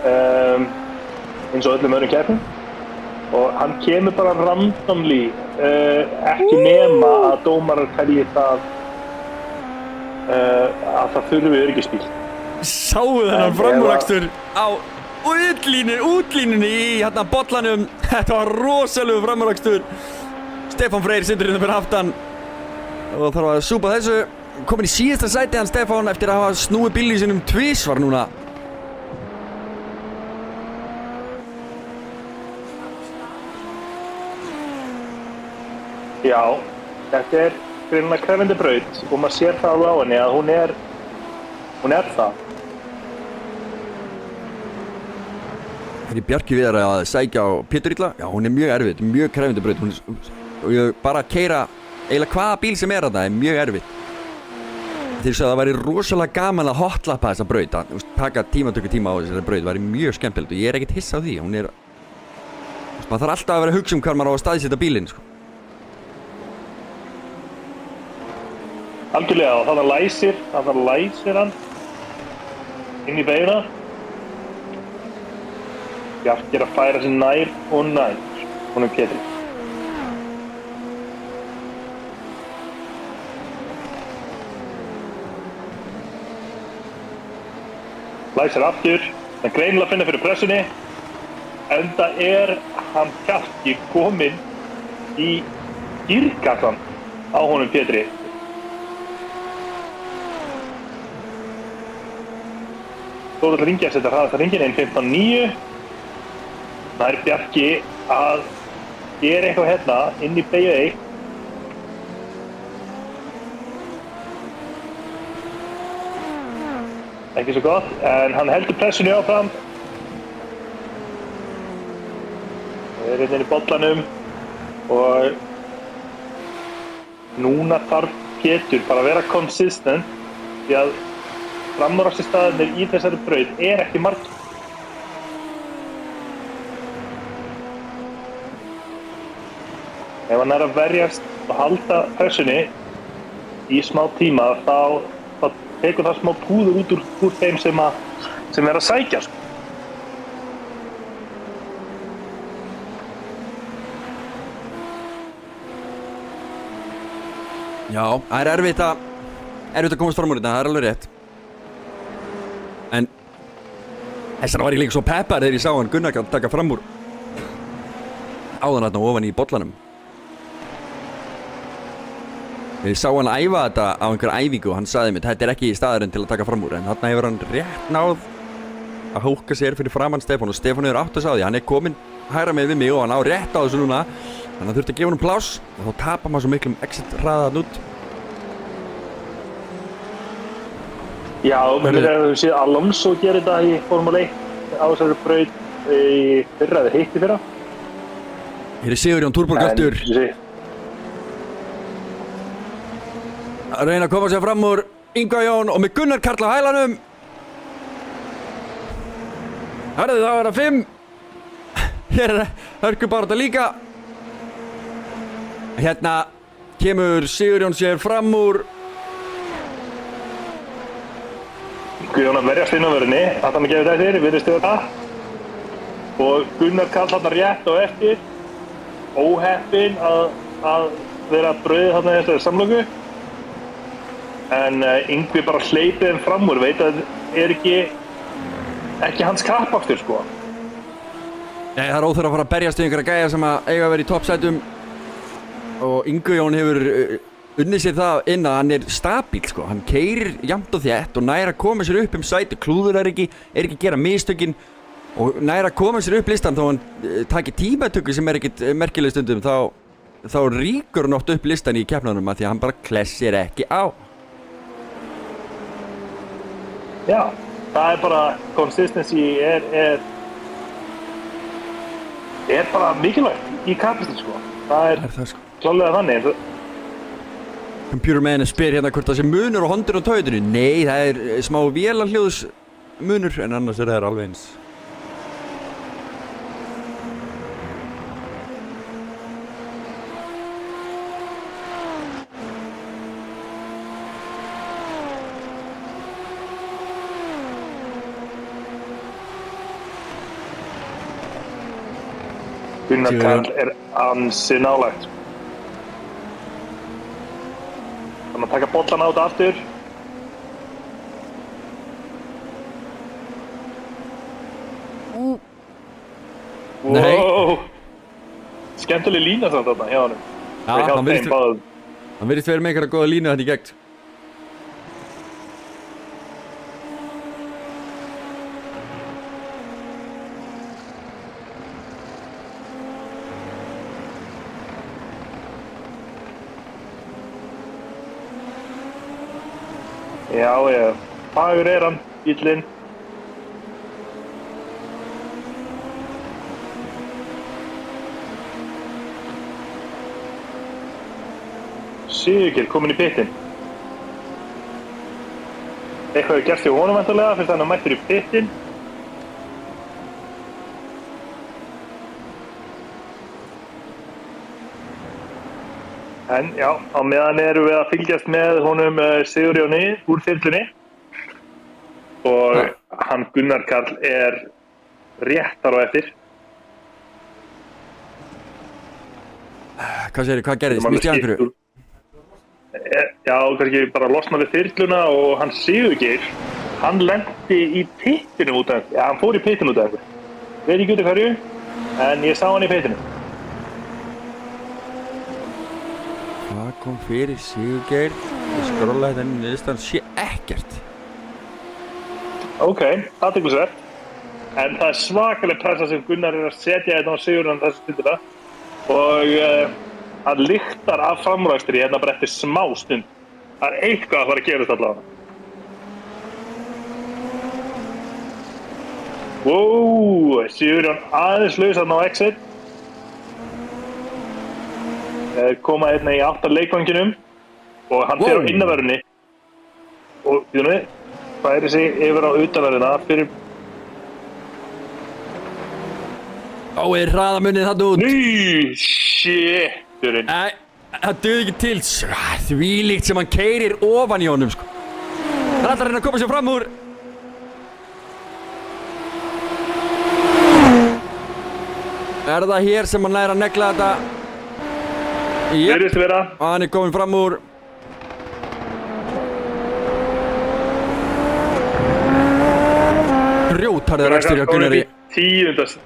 eins og öllum öðrum keppnum. Og hann kemur bara randomly, ekki nema að dómarar telji það að það þurfi öryggisbíll. Sáu þennan framúrakstur á útlínunni í hérna bollanum. Þetta var rosalegu framúrakstur. Stefán Freyr situr hérna fyrir aftan og þarf að súpa þessu. Komin í síðasta sæti hann Stefán eftir að hafa snúið bílnum sínum tvisvar núna. Já, þetta er greinilega krefjandi braut og maður sér það alveg á henni að hún er það. Þegar Bjarki Viðar að sækja á Pétur Illa, já hún er mjög erfitt, mjög krefjandi braut. Og ég bara að keyra eiginlega hvaða bíl sem er þarna er mjög erfitt. Þeir sagði að það væri rosalega gaman að hotlappa þessa braut, að taka tíma á þessari braut væri mjög skemmtilegt og ég er ekkert hissa á því. Hún er, maður þarf alltaf að vera að hugsa hvar maður á að staðsetja bílinn, sko. Algjörlega, og þannig læsir hann inn í beina. Bjarki er að færa sig nær og nær honum Pétri. Læsir aftur, en greinilega finna fyrir pressunni. Enda er hann Bjarki kominn í gírkassan á honum Pétri. Þór Ingi að setja hraðasta hringinn inn 15.9. Það er Bjarki að gera eitthvað hérna inn í beygju 1. Ekki svo gott, en hann heldur pressunni áfram. Það er hérna inn í bollanum og núna þarf Pétur bara að vera consistent því að framúrakstursstaðirnir í þessari braut er ekki margir. Ef hann er að verjast og halda pressunni í smá tíma þá tekur það smá púður út úr þeim sem er að sækja. Já, það er erfitt að komast fram úr þetta, það er alveg rétt. En þessar var ég líka svo peppar þegar ég sá hann Gunnar taka fram úr áðan þarna ofan í bollanum. Ég sá hann æfa þetta á einhver æfingu og hann sagði mér, þetta ekki staðurinn til að taka fram úr, en þarna hefur hann rétt náð að húka sér fyrir framann Stefán og Stefán hefur átt að sagði, hann kominn hægra með við mig og hann á rétt á þessu núna, þannig að hann þurfti að gefa hann pláss og þá tapar maður svo miklum exit hraðan út. Já, menn við séð Alonso gera þetta í Formule 1 á þessari braut í fyrra eða hitt í fyrra. Hér er Sigurjón Túrborg aftur. Að reyna að koma sér fram úr Ingvar Jón og með Gunnar Karl á hælanum. Herðu, það var að 5. Hér er hörkubaráttan líka. Hérna kemur Sigurjón sér fram úr. Ingvar Jón að verjast inn á vörðinni, að hann gefur þetta virðist yfir það. Og Gunnar Karl hann rétt og eftir. Óheppinn að vera brauðið þarna í þessari samlöku. En Yngvi bara hleypið þeim fram úr, veit að það er ekki hans kappakstur sko. Nei, það er óþarf að fara að berjast við einhverja gæja sem að eiga að vera í toppsætum og Yngvi Jón hefur unnið sér það inn að hann er stabíl sko, hann keyrir jafnt og þétt og nær að koma sér upp sæti, klúður er ekki að gera mistökin og nær að koma sér upp listan þó hann taki tímatöku sem er ekkit merkileg stundum þá ríkur hann oft upp listan í keppnunum að því að hann bara klessir ekki á. Já, það er bara consistency er bara mikilvægt í kappistin sko. Það er það sko. Klálega þannig. Computerman spyr hérna hvort það sé munur á Hondinu og Toyotinu. Nei, það er smá vélarhljóðs munur en annars er það alveg eins. Gunnar Karl er ansi nálægt. Þannig að taka bollan á þetta aftur. Nei. Wow. Skemmtileg lína samt þarna hjá honum. Já, hann virðist verið með einhverja góða línu þannig í gegn. Já, fagur er hann, bíllinn. Sigurgeir kominn í pittinn. Eitthvað er gert hjá honum væntanlega, fyrst hann mættur í pittinn. En já, á meðan erum við að fylgjast með honum Sigurjóni úr þyrlunni og hann Gunnar Karl er réttar á eftir. Hvað segirðu, hvað gerðist? Misti hann fyrir? Já, kannski bara losna við þyrluna og hann Sigurgeir, hann lenti í pittinu út af einhverju. Já, hann fór í pittinu út af einhverju. Veit ekki út af hverju, en ég sá hann í pittinu. Hvað kom fyrir Sigurgeir? Ég skrollaði þetta niðurstan, sé ekkert. Ok, athyglisvert. En það er svakaleg pressa sem Gunnar er að setja hérna á Sigurinn þessu stundina og hann lyktar af framúrakstri hérna bara eftir smá stund. Það er eitthvað að fara að gerast allavega. Wow, Sigurjón aðeins laus þarna á exit. Koma hérna í áttar leikvanginum og hann fer á innanverðinni og færi sig yfir á utanverðina fyrir. Er hraðamunnið þarna út? Nei, shit. Nei, það döði ekki til. Þvílíkt sem hann keyrir ofan í honum sko. Það er alltaf að reyna að koma sér fram úr. Er það hér sem hann nær að negla þetta? Virðist vera. Og hann er komin fram úr. Grjótharður rekstur hjá Gunnari. Tíundast.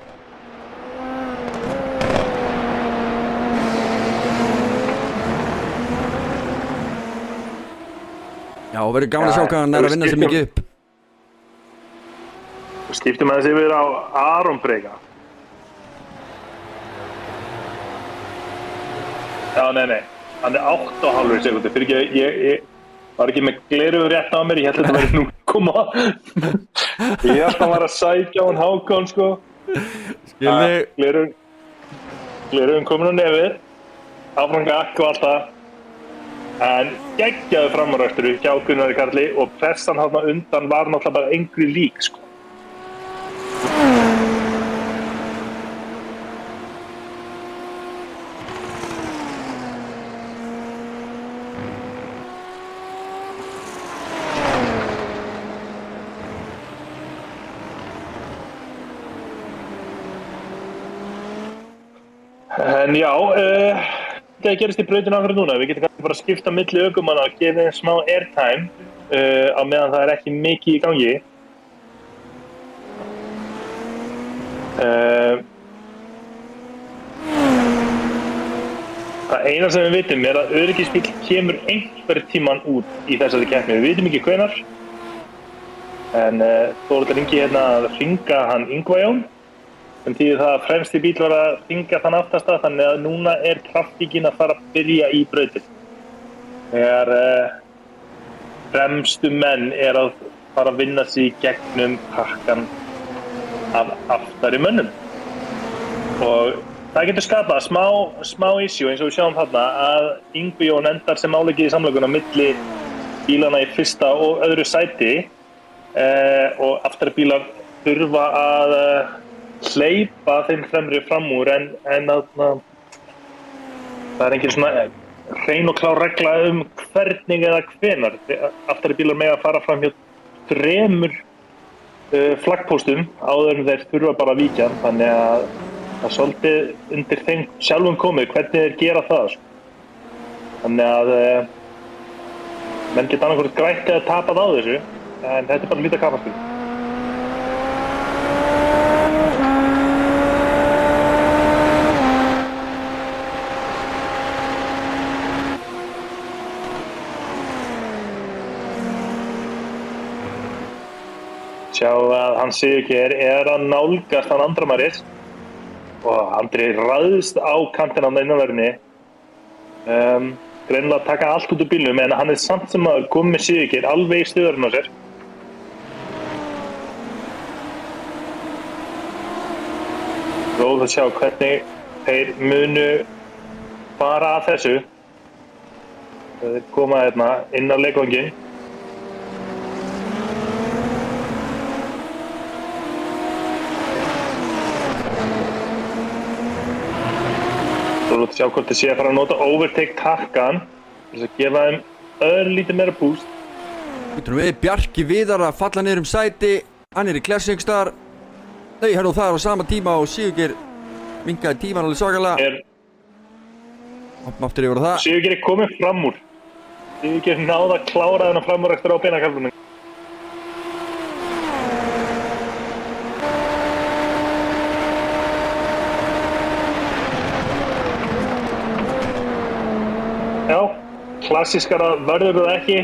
Já, verður gaman að sjá hvað hann að vinna sér mikið upp. Skiptum aðeins yfir á Aron Brega. Já, nei. Hann 8,5 sekundur. Fyrir ekki, ég var ekki með gleraugu rétt á mér. Ég held að þetta væri nú koma. Ég held að hann var að sækja á hann Hákon, sko. Skilni. Gleraugun komin á nefið. Áfram gakk og allt það. En geggjaðu framúrækturu hjá Gunnari Karli og pressan þarna undan var náttúrulega bara engri lík, sko. En já, þetta gerist í brautinu akkur núna. Við getum kannski bara að skipta milli ökumanna og gefa þeim smá airtime á meðan það ekki mikið í gangi. Það eina sem við vitum að öryggisbíll kemur einhver tíman út í þessari keppni. Við vitum ekki hvenær. En Þórður Ingi að hringa hann Ingvar Jón. En þýðir það að fremsti bíll var að hringa þann aftasta, þannig að núna trafíkin að fara að byrja í brautin. Þegar fremstu menn að fara að vinna sig í gegnum pakkan af aftari mönnum. Og það getur skapað smá issue eins og við sjáum þarna að Ingvi Jón endar sem áleikið í samlökunum milli bílana í fyrsta og öðru sæti og aftari bílar þurfa að hleypa þeim fremri fram úr en það engin svona hrein og klár regla hvernig eða hvenar. Aftari bílar mega að fara fram hjá 3 flaggpóstum áður en þeir þurfa bara að víkja, þannig að það svolítið undir þeim sjálfum komið hvernig þeir gera það. Þannig að menn geta annarkvort grætt eða tapað á þessu, en þetta bara lítið kappaspil. Sjá að hann Sigurgeir að nálgast hann Andra-Maris og Andri ræðst á kantinn á innanverðinni. Greinilega að taka allt út úr bílnum en hann samt sem að koma með Sigurgeir alveg í stöðurinn á sér. Róð að sjá hvernig þeir munu fara að þessu. Þeir koma inn á leikvanginn. Þú sjá hvort þið sé að fara að nota overtake takkan til að gefa þeim örlítið meira boost. Við Bjarki Viðar að falla niður sæti, hann í Classic Star. Nei, það á sama tíma og Sigurgeir minkaði tíman alveg svakalega. Hoppum aftur yfir á það. Sigurgeir komið fram úr. Sigurgeir náði að klára þennan framúrækstur á beinakalfunum. Já, klassískara verður það ekki.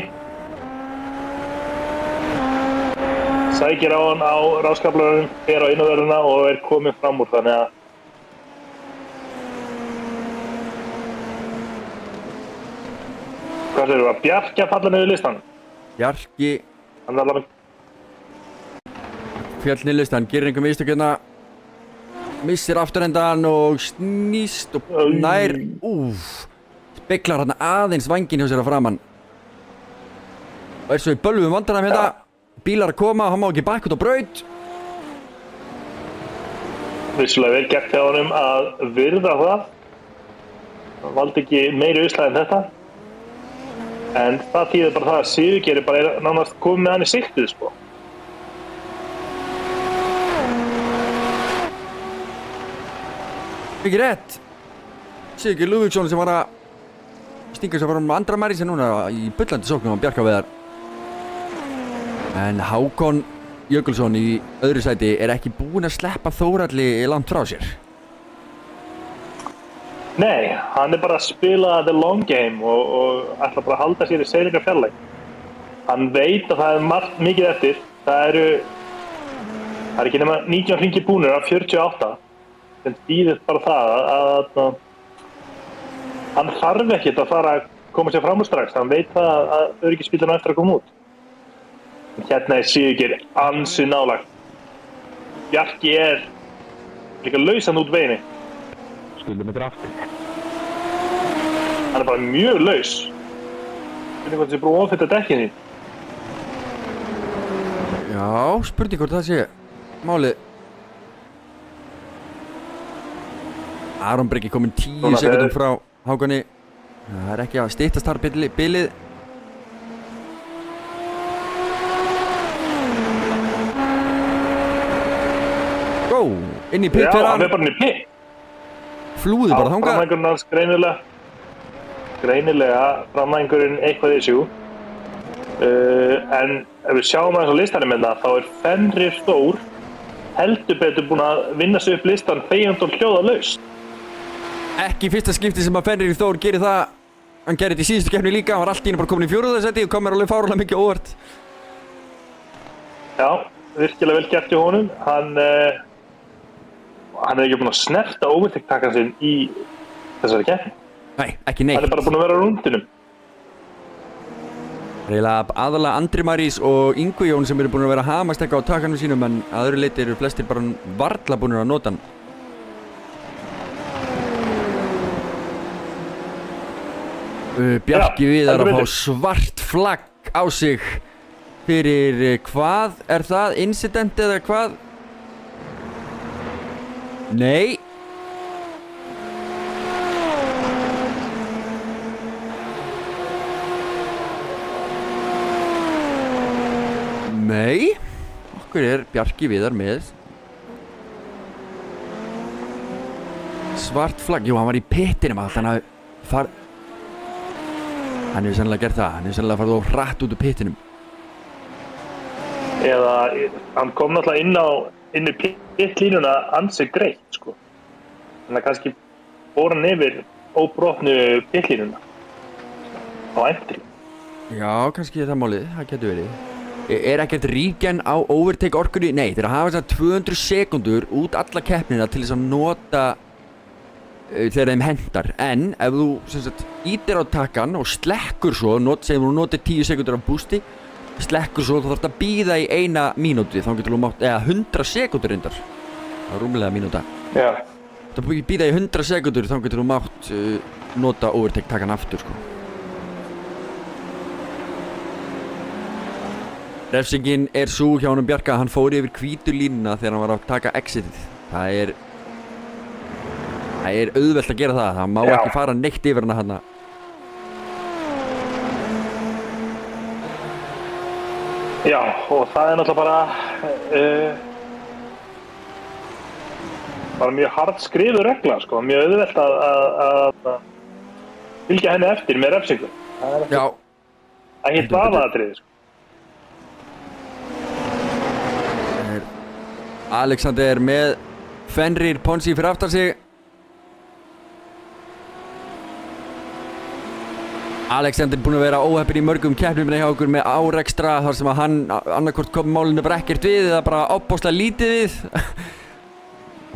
Sækir á hann á ráskaflarinn, fer á innanverðina og komið fram úr, þannig að hvað segir þú, að Bjarki að falla niður listan? Bjarki Hann alveg féll niður listan, gerir einhver mistök missir afturendan og snýst og nær speklar hann aðeins vænginn hjá sér að framann og svo í bölvum vandanum bílar að koma, hann má ekki bakk út á braut. Vissulega vel gert hjá honum að virða það. Hann valdi ekki meiri usla en þetta. En það þýðir bara það að Sigurgeir bara nánast komið með hann í sigtið, sko. Mikið rétt. Sigurgeir Lúðvíksson sem var að stinga sér fram Andra-Maris núna í bullandi sóknum á Bjarkaveðar. En Hákon Jökulsson í öðru sæti ekki búinn að sleppa Þóralli langt frá sér. Nei, hann bara að spila the long game og ætla bara að halda sér í seiringar fjarlæg. Hann veit að það margt mikið eftir. Það er ekki nema 19 hringir búnir af 48 sem þýðir bara það að hann þarf ekkert að fara að koma sér fram úr strax. Hann veit það að öryggisbíllinn á eftir að koma út. Hérna er Sigurgeir ansi nálægt. Bjarki líka lausan út veginni. Skuldum með drafti. Hann bara mjög laus. Hvernig hvort það sé búið að ofita dekkin þín? Já, spurning hvort það sé málið. Aron Breki kominn 10 sekúndum frá Hákoni. Það er ekki að styttast þar bilið. Gó, inn í pitt fyrir hann. Já, hann bara inn í pitt. Flúði bara þangað. Framængurinn hans greinilega framængurinn eitthvað issue. En ef við sjáum aðeins á listanum með það, þá er Fenrir Þór heldur betur búinn að vinna sig upp listan þegjandi og hljóðalaust. Ekki fyrsta skipti sem að Fenrir Þór gerir það. Hann gerði þetta í síðustu keppni líka, hann var allt í einu bara komin í 4. sæti og kom mér alveg fáránlega mikið óvart. Já, virkilega vel gert í honum. Hann er ekki búinn að snerta overtake-takkan sinn í þessari keppni. Nei, ekki neitt. Hann er bara búinn að vera á rúndinum. Reyðilega aðalega Andri Marís og Yngvi Jón sem eru búin að vera að hamast eitthvað á takkanum sínum, en að öðru leyti eru flestir bara varla búin að nota hann. Bjarki Viðar að fá svart flagg á sig fyrir hvað er það? Incident eða hvað? Nei. Nei. Okkur er Bjarki Viðar með svart flagg. Jú, hann var í pittinum að þannig að hann hefur sennilega gert það. Hann hefur sennilega farið of hratt út úr pittinum. Eða hann kom náttúrulega inn í pittlínuna ansi greitt, sko. Þannig að kannski fór hann yfir óbrotnu pittlínuna á entry. Já, kannski er það málið. Það getur verið. Er ekkert ríkjan á overtake orkunni? Nei, þeir hafa þess að 200 sekundur út alla keppnina til þess að nota þegar þeim hendar. En ef þú sem sagt ítir á takkan og slekkur svo, segjum þú notir 10 sekundur af boosti, slekkur svo, þá þarf þetta að bíða í 1 mínútu, þá getur þú mátt, eða 100 sekundur reyndar. Það er rúmlega mínúta. Já. Það bíða í 100 sekundur, þá getur þú mátt nota overtake takkan aftur, sko. Refsingin er svo hjá honum Bjarka, hann fór yfir hvítu línuna þegar hann var að taka exitið. Það er auðvelt að gera það, það má ekki fara neitt yfir hana hana. Já, og það er náttúrulega bara mjög hart skrifuð regla, sko, mjög auðvelt að fylgja henni eftir með refsingu. Það er ekki vafaðatriði, sko. Alexander með Fenrir Ponsi fyrir aftan sig. Alexander búinn að vera óheppinn í mörgum keppnum hjá okkur með árekstra þar sem að hann annarkvort kom málinu bara ekkert við eða bara opbóðslega lítið við.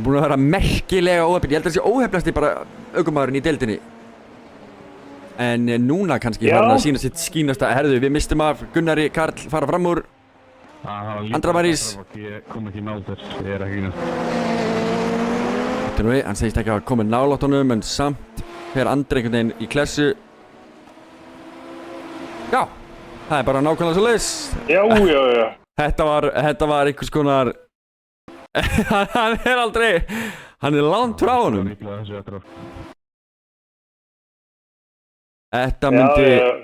Búinn að vera merkilega óheppinn. Ég held að það sé óheppnasti bara ökumaðurinn í deildinni. En núna kannski var hann að sína sitt skínasta. Herðu, við mistum af Gunnari Karl fara fram úr. Andra Marís. Ég kom ekki náð þess, ég er ekki náð. Þetta nú við, hann segist ekki að koma nálægt honum en samt fer Andri einhvern veginn í klessu. Já, það er bara nákvæmlega svo leiðis. Já. Þetta var einhvers konar hann er aldrei, hann er langt frá honum. Þetta myndi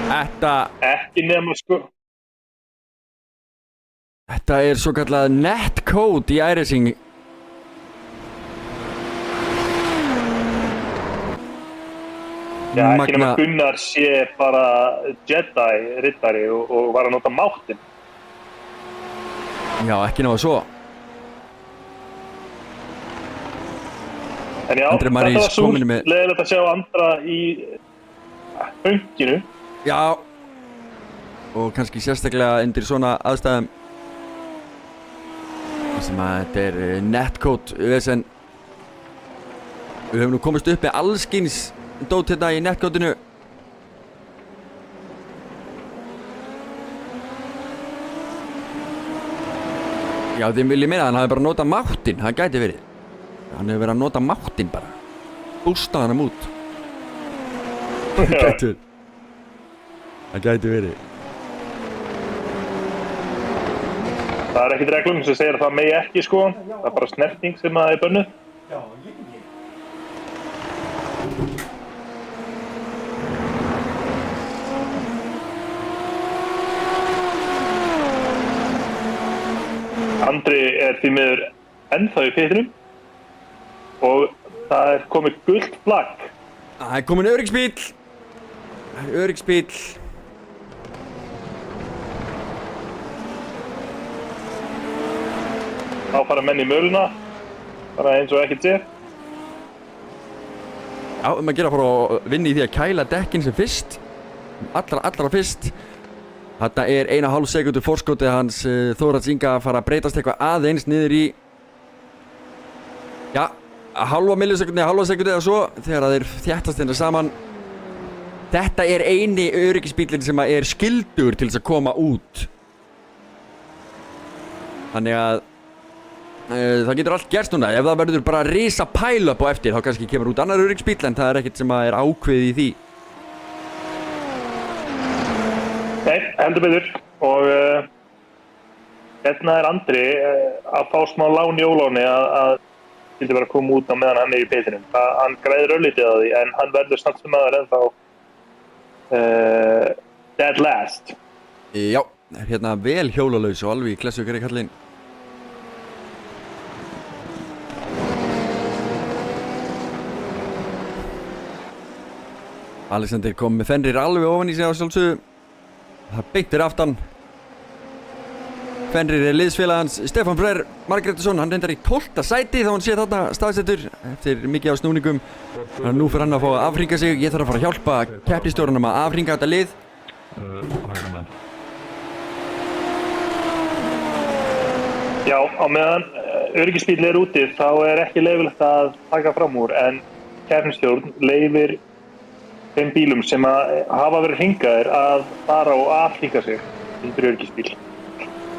ekki nema, sko. Þetta er svo kallað netcode í iRacing. Já, ekki nema Gunnar sé bara Jedi riddari og var að nota máttinn. Já, ekki nema svo. En já, þetta var svo leiðilegt að sjá Andra í hönginu. Já, og kannski sérstaklega undir svona aðstæðum sem að þetta er netcode vesen. Við höfum nú komist upp með allskyns dót hérna í netcodeinu. Já, þeim vil ég meina að hann hafi bara notað máttinn, það gæti verið. Hann hefur verið að nota máttinn bara. Bústa hann út. Það gæti verið. Það er ekkert reglum sem segir að það megi ekki sko. Það er bara snerting sem að er bönnuð. Já, ég ekki. Andri er því miður ennþá í pittinum og það er komið gult flagg. Það er komin öryggisbíll. Það er öryggisbíll. Þá fara menn í möluna, bara eins og ekkert sé. Já, að gera fór að vinna í því að kæla dekkin sem fyrst. Allra fyrst. Þetta er 1,5 sekúndu forskotið hans Þórhalls Inga að fara að breytast eitthvað aðeins niður í já, hálfa sekúndu eða svo þegar það er þéttast hérna saman. Þetta er eini öryggisbíllinn sem er skyldur til þess að koma út. Þannig að það getur allt gerst núna. Ef það verður bara risa pile-up á eftir þá kannski kemur út annar öryggisbíll en það er ekkert sem er ákveðið í því. Nei, heldur betur og hérna er Andri að fá smá lán í óláni að skildi vera að koma út á meðan hann er í pittinum. Hann græðir örlítið að því en hann verður samt sem aður ennþá dead last. Já, er hérna vel hjólalaus og alveg í klessu ykkur kallinn. Alexander kom með Fenrir alveg ofan í sig á sjálfsögðu. Það beittir aftan. Fenrir er liðsfélagans Stefán Freyr Margrétarsson. Hann reyndar í 12. sæti þá hann sé þarna staðsettur eftir mikið á snúningum. Þannig að nú fyrir hann að fá að afhringa sig. Ég þarf að fara að hjálpa keppnistjórunum að afhringa þetta lið. Já, á meðan öryggisbíll er úti þá er ekki leyfilegt að taka fram úr en keppnistjórn leyfir þeim bílum sem að hafa verið hringaðir að fara og afhringa sig undir öryggisbíl.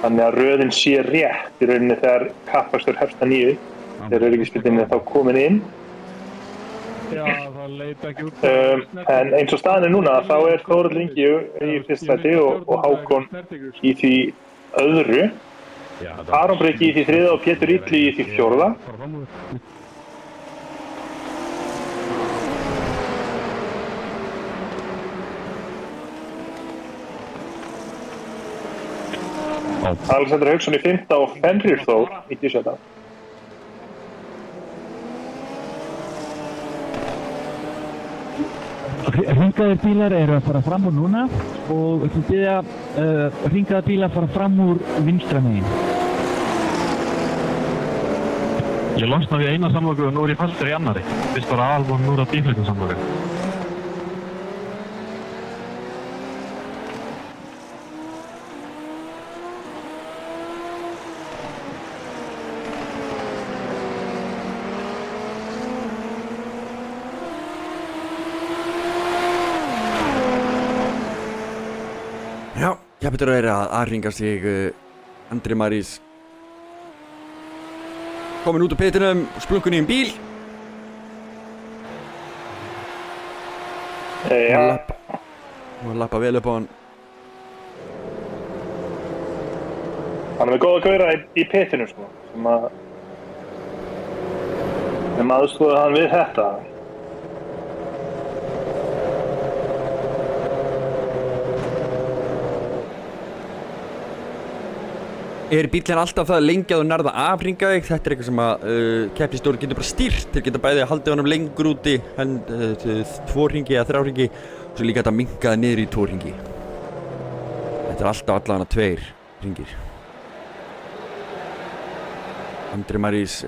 Þannig að röðin sé rétt í rauninni þegar kappakstur hefst að nýju þegar öryggisbíllinn er þá komin inn. Já, það leit ekki út. En eins og staðan er núna þá er Þórhall Ingi í fyrsta sæti og Hákon í því öðru. Aron Breki í því þriðja og Pétur Illi í því fjórða. Alexander Hauksson í 5. og Fenrir Þór í 10. Hringaðir bílar eru að fara fram úr núna og við byrja hringaðir bílar að fara fram úr vinstra megin. Ég losnaði í eina samloku og nú er ég fastur í annari. Fyrst var aðalvon nú á bífleikum samloku. Já, ég betur að vera að aðhringa sig Andri Marís komin út úr pittinum og splunkunni í bíl. Já. Og lappa vel upp á hann. Hann er með góða gaura í pittinum sko, sem aðstoða hann við þetta. Er bíllinn alltaf það lengi að þú nærða að afhringa þig? Þetta er eitthvað sem að keppnistjóri getur bara stýrt. Þeir geta bæði að halda honum lengur úti en 2 hringi eða 3 hringi og svo líka þetta minnka það niður í 2 hringi. Þetta er alltaf allavega 2 hringir. Andri Marís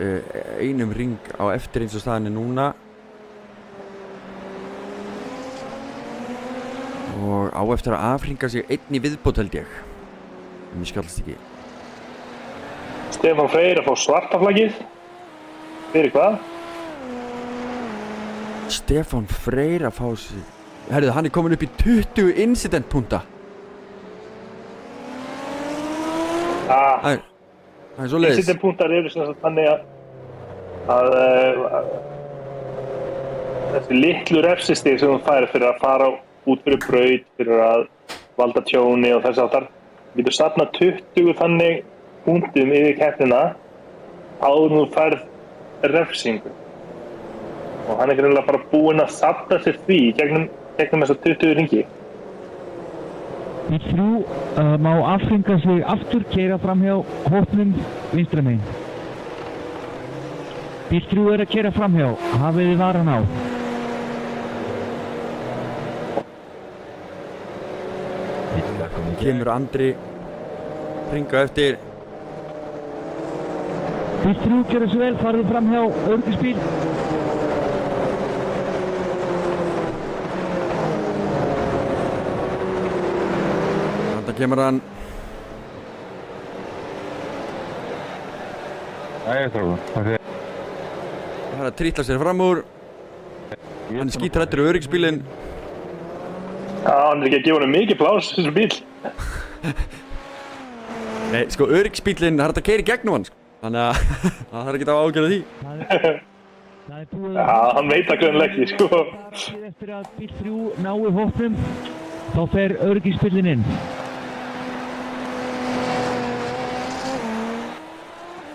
einum hring á eftir eins og staðan er núna. og á eftir að afhringa sig einn í viðbót held ég. En ég skallast ekki. Stefán Freyr að fá svarta flaggið. Fyrir hvað? Stefán Freyr að fá sig... Herðu, hann er komin upp í 20 incident-punta. Það er svo leiðis. Incident-puntar eru sem sagt þannig að þessi litlu refsistig sem þú fær fyrir að fara út fyrir braut, fyrir að valda tjóni og þess aftar, getur safnað 20 þannig punktum yfir keppnina áður þú færð refsingu. Og hann er greinilega bara búinn að safna sér því gegnum þessa 20 ringi. Bíl 3 má afhringa sig aftur, keyra fram hjá hópnum vinstra megin. Bíl 3 er að keyra fram hjá, hafið þið varan á. Kemur Andri hringa eftir. Bíl 3 gera svo vel, farðu fram hjá öryggisbíl. Þarna kemur hann. Það er að trítla sér fram úr. Hann er skítrættur á öryggisbílinn. Já, hann er ekki að gefa honum mikið pláss þessum bíl. Nei, sko, öryggisbílinn, það er hægt að keyra í gegnum hann, sko. Þannig að það þarf ekki að ágjöra því. Það er búið Já, hann veit það greinilega ekki, sko. Eftir að bíl 3 nái hópnum, þá fer öryggisbílinn inn.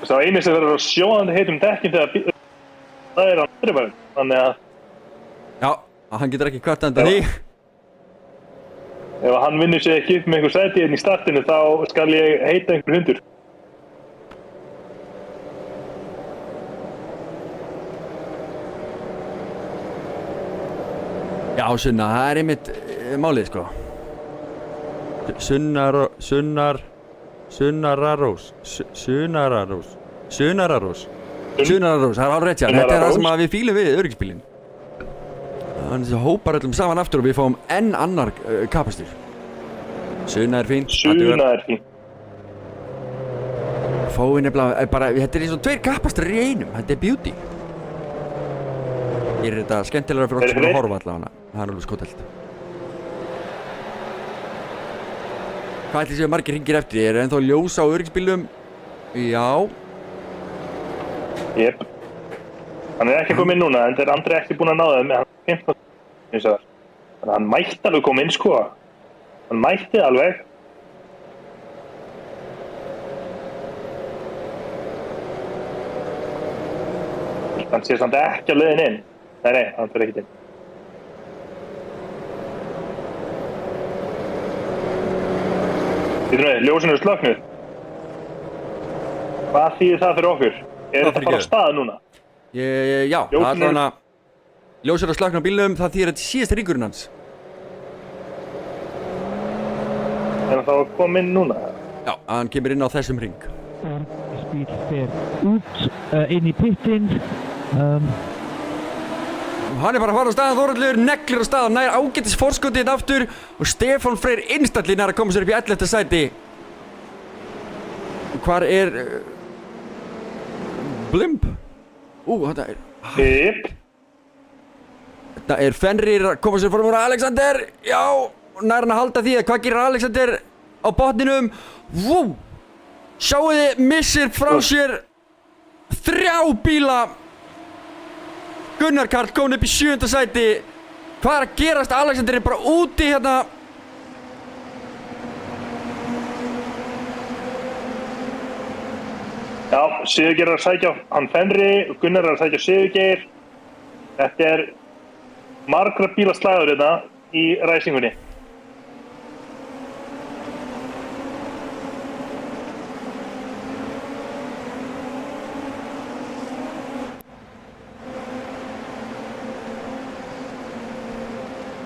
Það eini sem verður á sjóðandi heitum dekkin þegar það er á andrifæðum, þannig að... Já, hann getur ekki kvart enda því. Ef hann vinnur sig ekki upp með einhver sæti hérna í startinu, þá skal ég heita einhver hundur. Já, Sunna, það er einmitt málið, sko. Sunnararós, það er alveg rétt, já. Þetta er það sem við fílum við öryggisbílinn. Þannig að hópar öllum saman aftur og við fáum enn annar kapastur. Sunna er fín. Sunna er fín. Fáið nefnilega, bara, þetta er eins og 2 kapastur í einum, þetta er beauty. Ég er þetta skemmtilegra fyrir okkur sem að horfa allavega. Það er alveg skotelt. Hvað ætli séu margir hringir eftir? Er ennþá ljós á öryggisbílum? Já. Jep. Hann er ekki kominn núna, en það er Andri ekki búinn að ná það með hann 15 eins og það. Þannig að hann mætti alveg koma inn, sko. Hann mætti alveg. Hann sé samt ekki á leiðin inn. Nei, hann fyrir ekkert inn. Þið trúið, ljósin eru slöknuð. Hvað þýðir það fyrir okkur? Er þetta bara á stað núna? Já, það er allavega ljósir að slökna á bílnum, það þýðir að síðasta ringurinn hans. Er hann þá að koma inn núna? Já, hann kemur inn á þessum ring. Bíl fer út inn í pittinn. Hann er bara að fara á staðan, Þórhallur neglir á staðan, nær ágætis forskotið aftur og Stefán Freyr instantly nær að koma sér upp í 11. sæti. Hvar er... Blimp? Þetta er... Yep. Þetta er Fenrir að koma sér fram úr Alexander. Já, nær hann að halda því að hvað gerir Alexander á botninum? Wow! Sjáuði, missir frá sér 3 bíla. Gunnar Karl komin upp í 7. sæti. Hvað er að gerast? Alexander er bara úti hérna. Já, Sigurgeir er að sækja hann Fenri, Gunnar er að sækja Sigurgeir. Þetta er margra bíla slagur hérna í ræsingunni.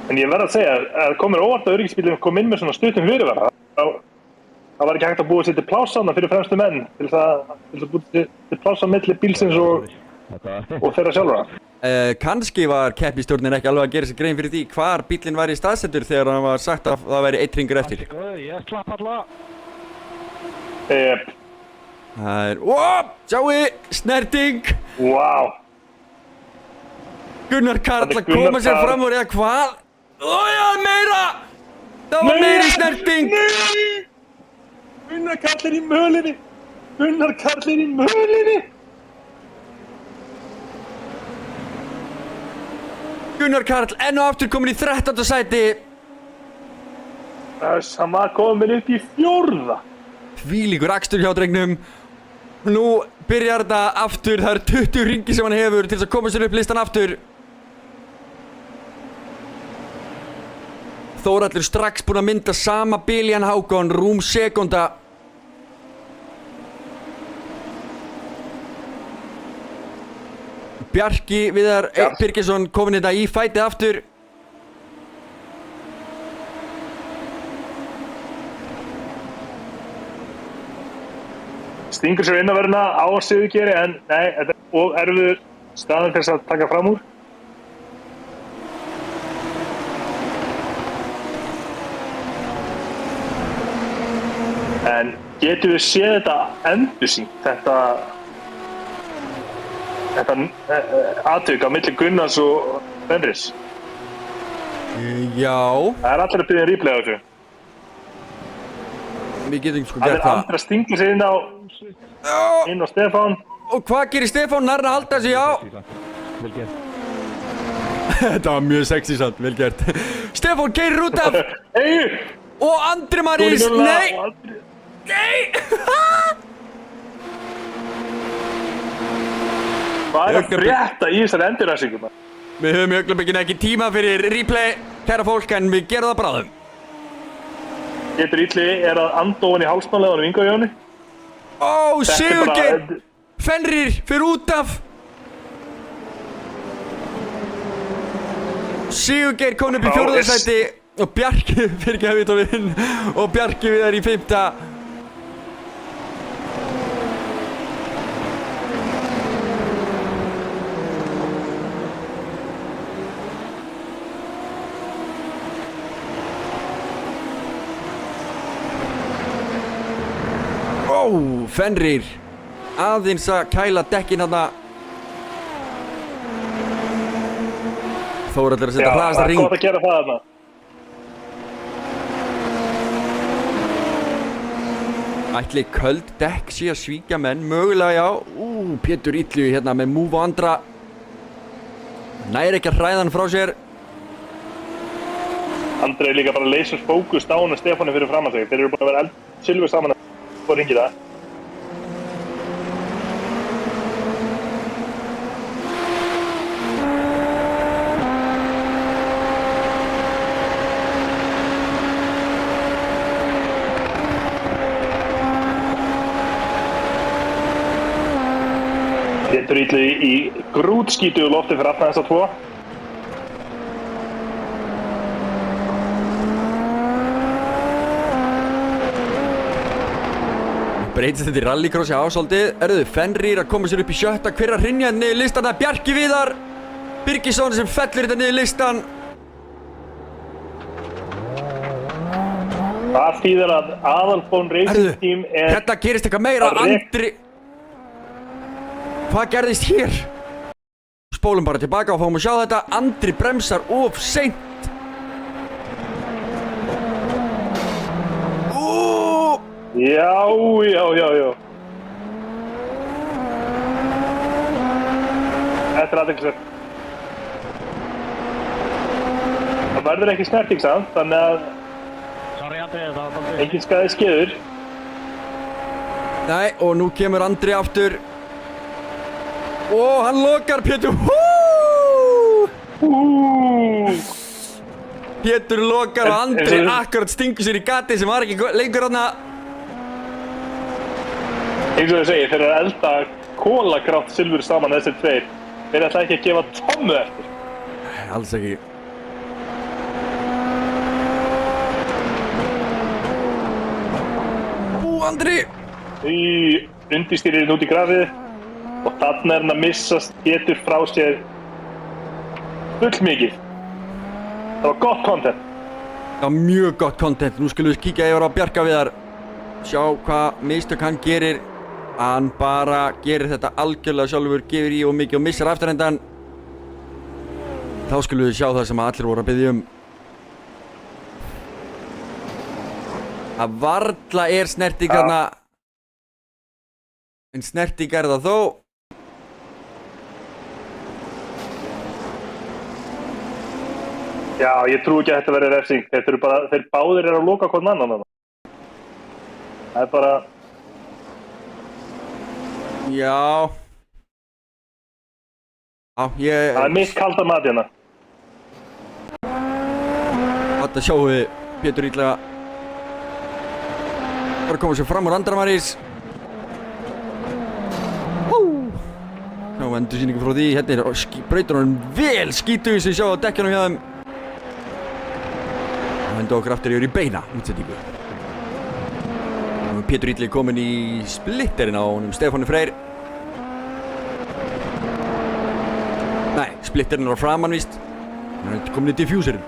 En ég verð að segja að komir óvart að öryggisbílinn kom inn með svona stuttum fyrirvara. Það var ekki hægt að búa sér til pláss þarna fyrir fremstu menn til að búa sér til pláss á milli bílsins og og þeirra sjálfra. Kannski var keppnistjórnin ekki alveg að gera sér grein fyrir því hvar bíllinn væri staðsettur þegar hann var sagt að það væri 1 hringur eftir. Ég slapp alla. Það er, sjáu, snerting! Wow. Gunnar Karl Þetta er að koma Gunnar sér Karl. fram úr eða hvað? Já, meira! Það var meiri snerting! Nei! Gunnar Karl er í mölinni! Gunnar Karl er í mölinni! Gunnar Karl enn og aftur komin í 13. sæti. Hann var komin upp í 4. Þvílíkur akstur hjá drengnum. Nú byrjar þetta aftur, það eru 20 hringi sem hann hefur til þess að koma sér upp listan aftur. Þórhallur strax búinn að mynda sama bil í hann Hákon, rúm sekúnda. Bjarki Viðar Birgisson komin þetta í fætið aftur. Stingur sér inn á verðina á Sigurgeiri en nei, þetta er of erfiður staður til þess að taka fram úr. En getum við séð þetta endursýnt, þetta atvik á milli Gunnars og Fenris? Já, Það er allir að byrja replay á þessu. við getum sko Það gert er það. aldrei að stinga sér inn á Stefán. Og hvað gerir Stefán? Nær að halda sig á? Vel gert. Þetta var mjög sexy samt, vel gert. Stefán keyrir út af Hey! og Andri Marís, nei! Hvað er að frétta í þessari endurræsingum? Við höfum í augnablikinu ekki tíma fyrir replay, kæra fólk, en við gerum það bráðum. Getur Illi er að anda ofan í hálsmáleðanum Ingo Jóni. Ó, Þetta er Sigurgeir! bara- Fenrir fyrir út af. Sigurgeir kom upp í Já, 4. sæti og Bjarki fyrir ekki að vita við hinn og Bjarki við í 5. Ó, Fenrir aðeins að kæla dekkin hana. Þórhallur að setja hraðasta það er ring. gott að gera það þarna. Ætli köld dekk sé að svíkja menn, mögulega já. Pétur Illu hérna með move og andra. Næri ekki að hræða hann frá sér. Andri er líka bara laser fókust á hann og Stefáni fyrir fram að sig. Þeir eru búin að vera silfur saman og ringi það. Pétur Illu í grútskítugu lofti fyrir aftan þessa 2. Breytist þetta í rallycrossi ásaldið. Erðu Fenrir að koma sér upp í 7. Hver að hrynja niður listan? Það er Bjarki Viðar Birgisson sem fellur þetta niður listan. Það þýðir að Aðalbón Racing Team er... Þetta gerist eitthvað meira. að rek- Andri Hvað gerðist hér? Spólum bara tilbaka og fáum að sjá þetta. Andri bremsar of seint. Já. Þetta er aðeinsverð. Það verður ekki snerting samt, þannig að Sorry Andri, það var aldrei. engin skaði skeður. Nei, og nú kemur Andri aftur. Og hann lokar Pétur. Pétur lokar og Andri akkurat stingur sér í gati sem var ekki lengur þarna. Eins og þau segir, þeir eru að elda kólagrátt silfur saman þessir 2. Þeir ætla ekki að gefa tommu eftir. Alls ekki. Andri! Í undirstýririnn út í grafið. Og Þarna hann að missast Pétur frá sér fullmikið. Það var gott content. Já, mjög gott content. Nú skulum við kíkja yfir á Bjarka Viðar. Sjá hvað mistök hann gerir. Hann bara gerir þetta algjörlega sjálfur, gefur í og mikið og missar afturendan. Þá skulum við sjá það sem allir voru að biðja um. Að varla snerting þarna. En snerting það þó. Já, ég trú ekki að þetta verði refsing. Þetta eru bara, þeir báðir að loka hvern annan. Það er bara... Já. Já, ég... Það er mitt kalda mat hérna. Þetta sjáum við Pétur ítlega. Það er að koma sér fram úr Andra-Marís. Sjá, endursýningu frá því. Hérna brautur hann vel skítug sem sjá á dekkjunum hjá þeim. Það hendur okkur aftur yfir í beina útsetningu. Pétur Ítli kominn í splitterinn á honum Stefáni Freyr. Nei, splitterinn var framan víst. Hann er kominn í diffuserinn.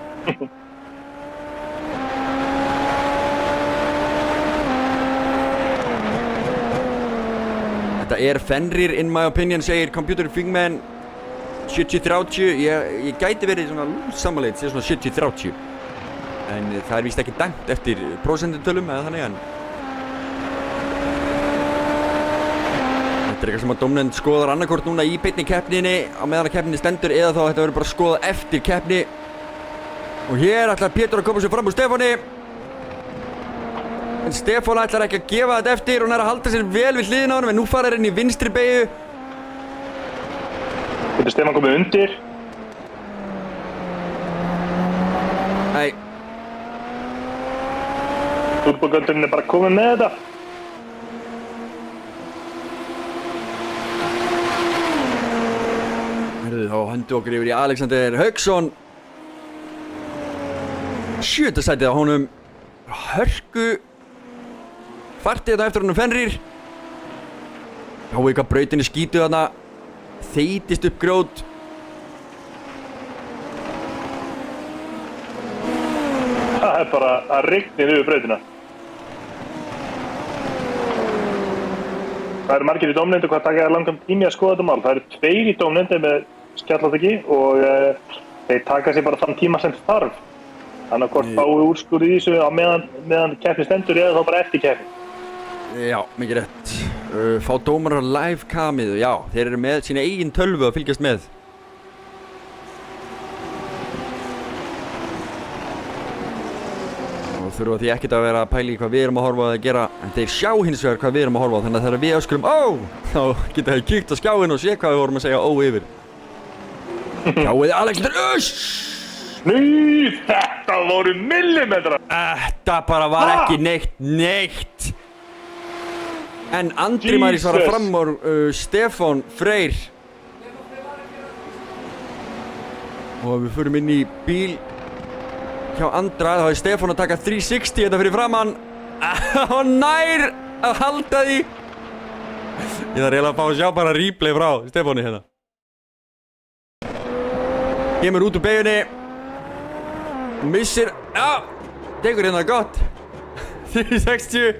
Þetta er Fenrir in my opinion, segir Computer Fingman. 70-30, ég gæti verið svona lúsammaleit, segir svona 70-30. En það er víst ekki dæmt eftir prósentutölum eða þannig en þetta er eitthvað sem að dómnefnd skoðar annarkvort núna í beinni keppninni á meðan að keppninni stendur eða þá þetta verður bara skoðað eftir keppni. Og hér ætlar Pétur að koma sér fram úr Stefáni. En Stefán ætlar ekki að gefa þetta eftir og hann er að halda sér vel við hliðina á honum en nú fara inn í vinstri beygju. Getur Stefán komið undir? Nei. Turbogöndurinn er bara komið með þetta. Þá hendur okkur yfir í Alexander Hauksson. 7. sætið á honum. Hörku. Fartið þetta eftir honum Fenrir. Já, eitthvað brautinni skítuð þarna. Þeytist upp grjót. Það er bara að rigna yfir brautina. Það eru margir í dómnefnd og hvað taka það langan tími að skoða þetta mál. Það eru 2 í dómnefndi með skjallataki og þeir taka sér bara þann tíma sem þarf. Þannig að hvort fáið úrskurð í þessu á meðan keppni stendur eða þá bara eftir keppni. Já, mikið rétt. Fá dómarar live kamið, já, þeir eru með sína eigin tölvu að fylgjast með. Og þurfa því ekkert að vera að pæla í hvað við erum að horfa á að gera, en þeir sjá hins vegar hvað við erum að horfa á, þannig að þegar við öskrum ó, þá geta þeir kíkt á skjáinn og sé hvað við vorum að segja ó yfir. Sjáuði Alexander, Nei, þetta voru millimetrar! Þetta bara var ekki neitt. En Andri-Marís var að fram úr Stefán Freyr. Og við förum inn í bíl hjá Andra, þá er Stefán að taka 360 þetta fyrir framann. Og nær að halda því. Ég þarf eiginlega að fá að sjá bara replay frá Stefáni hérna. Kemur út úr beygjunni. Missir, já, tekur hérna gott. 360.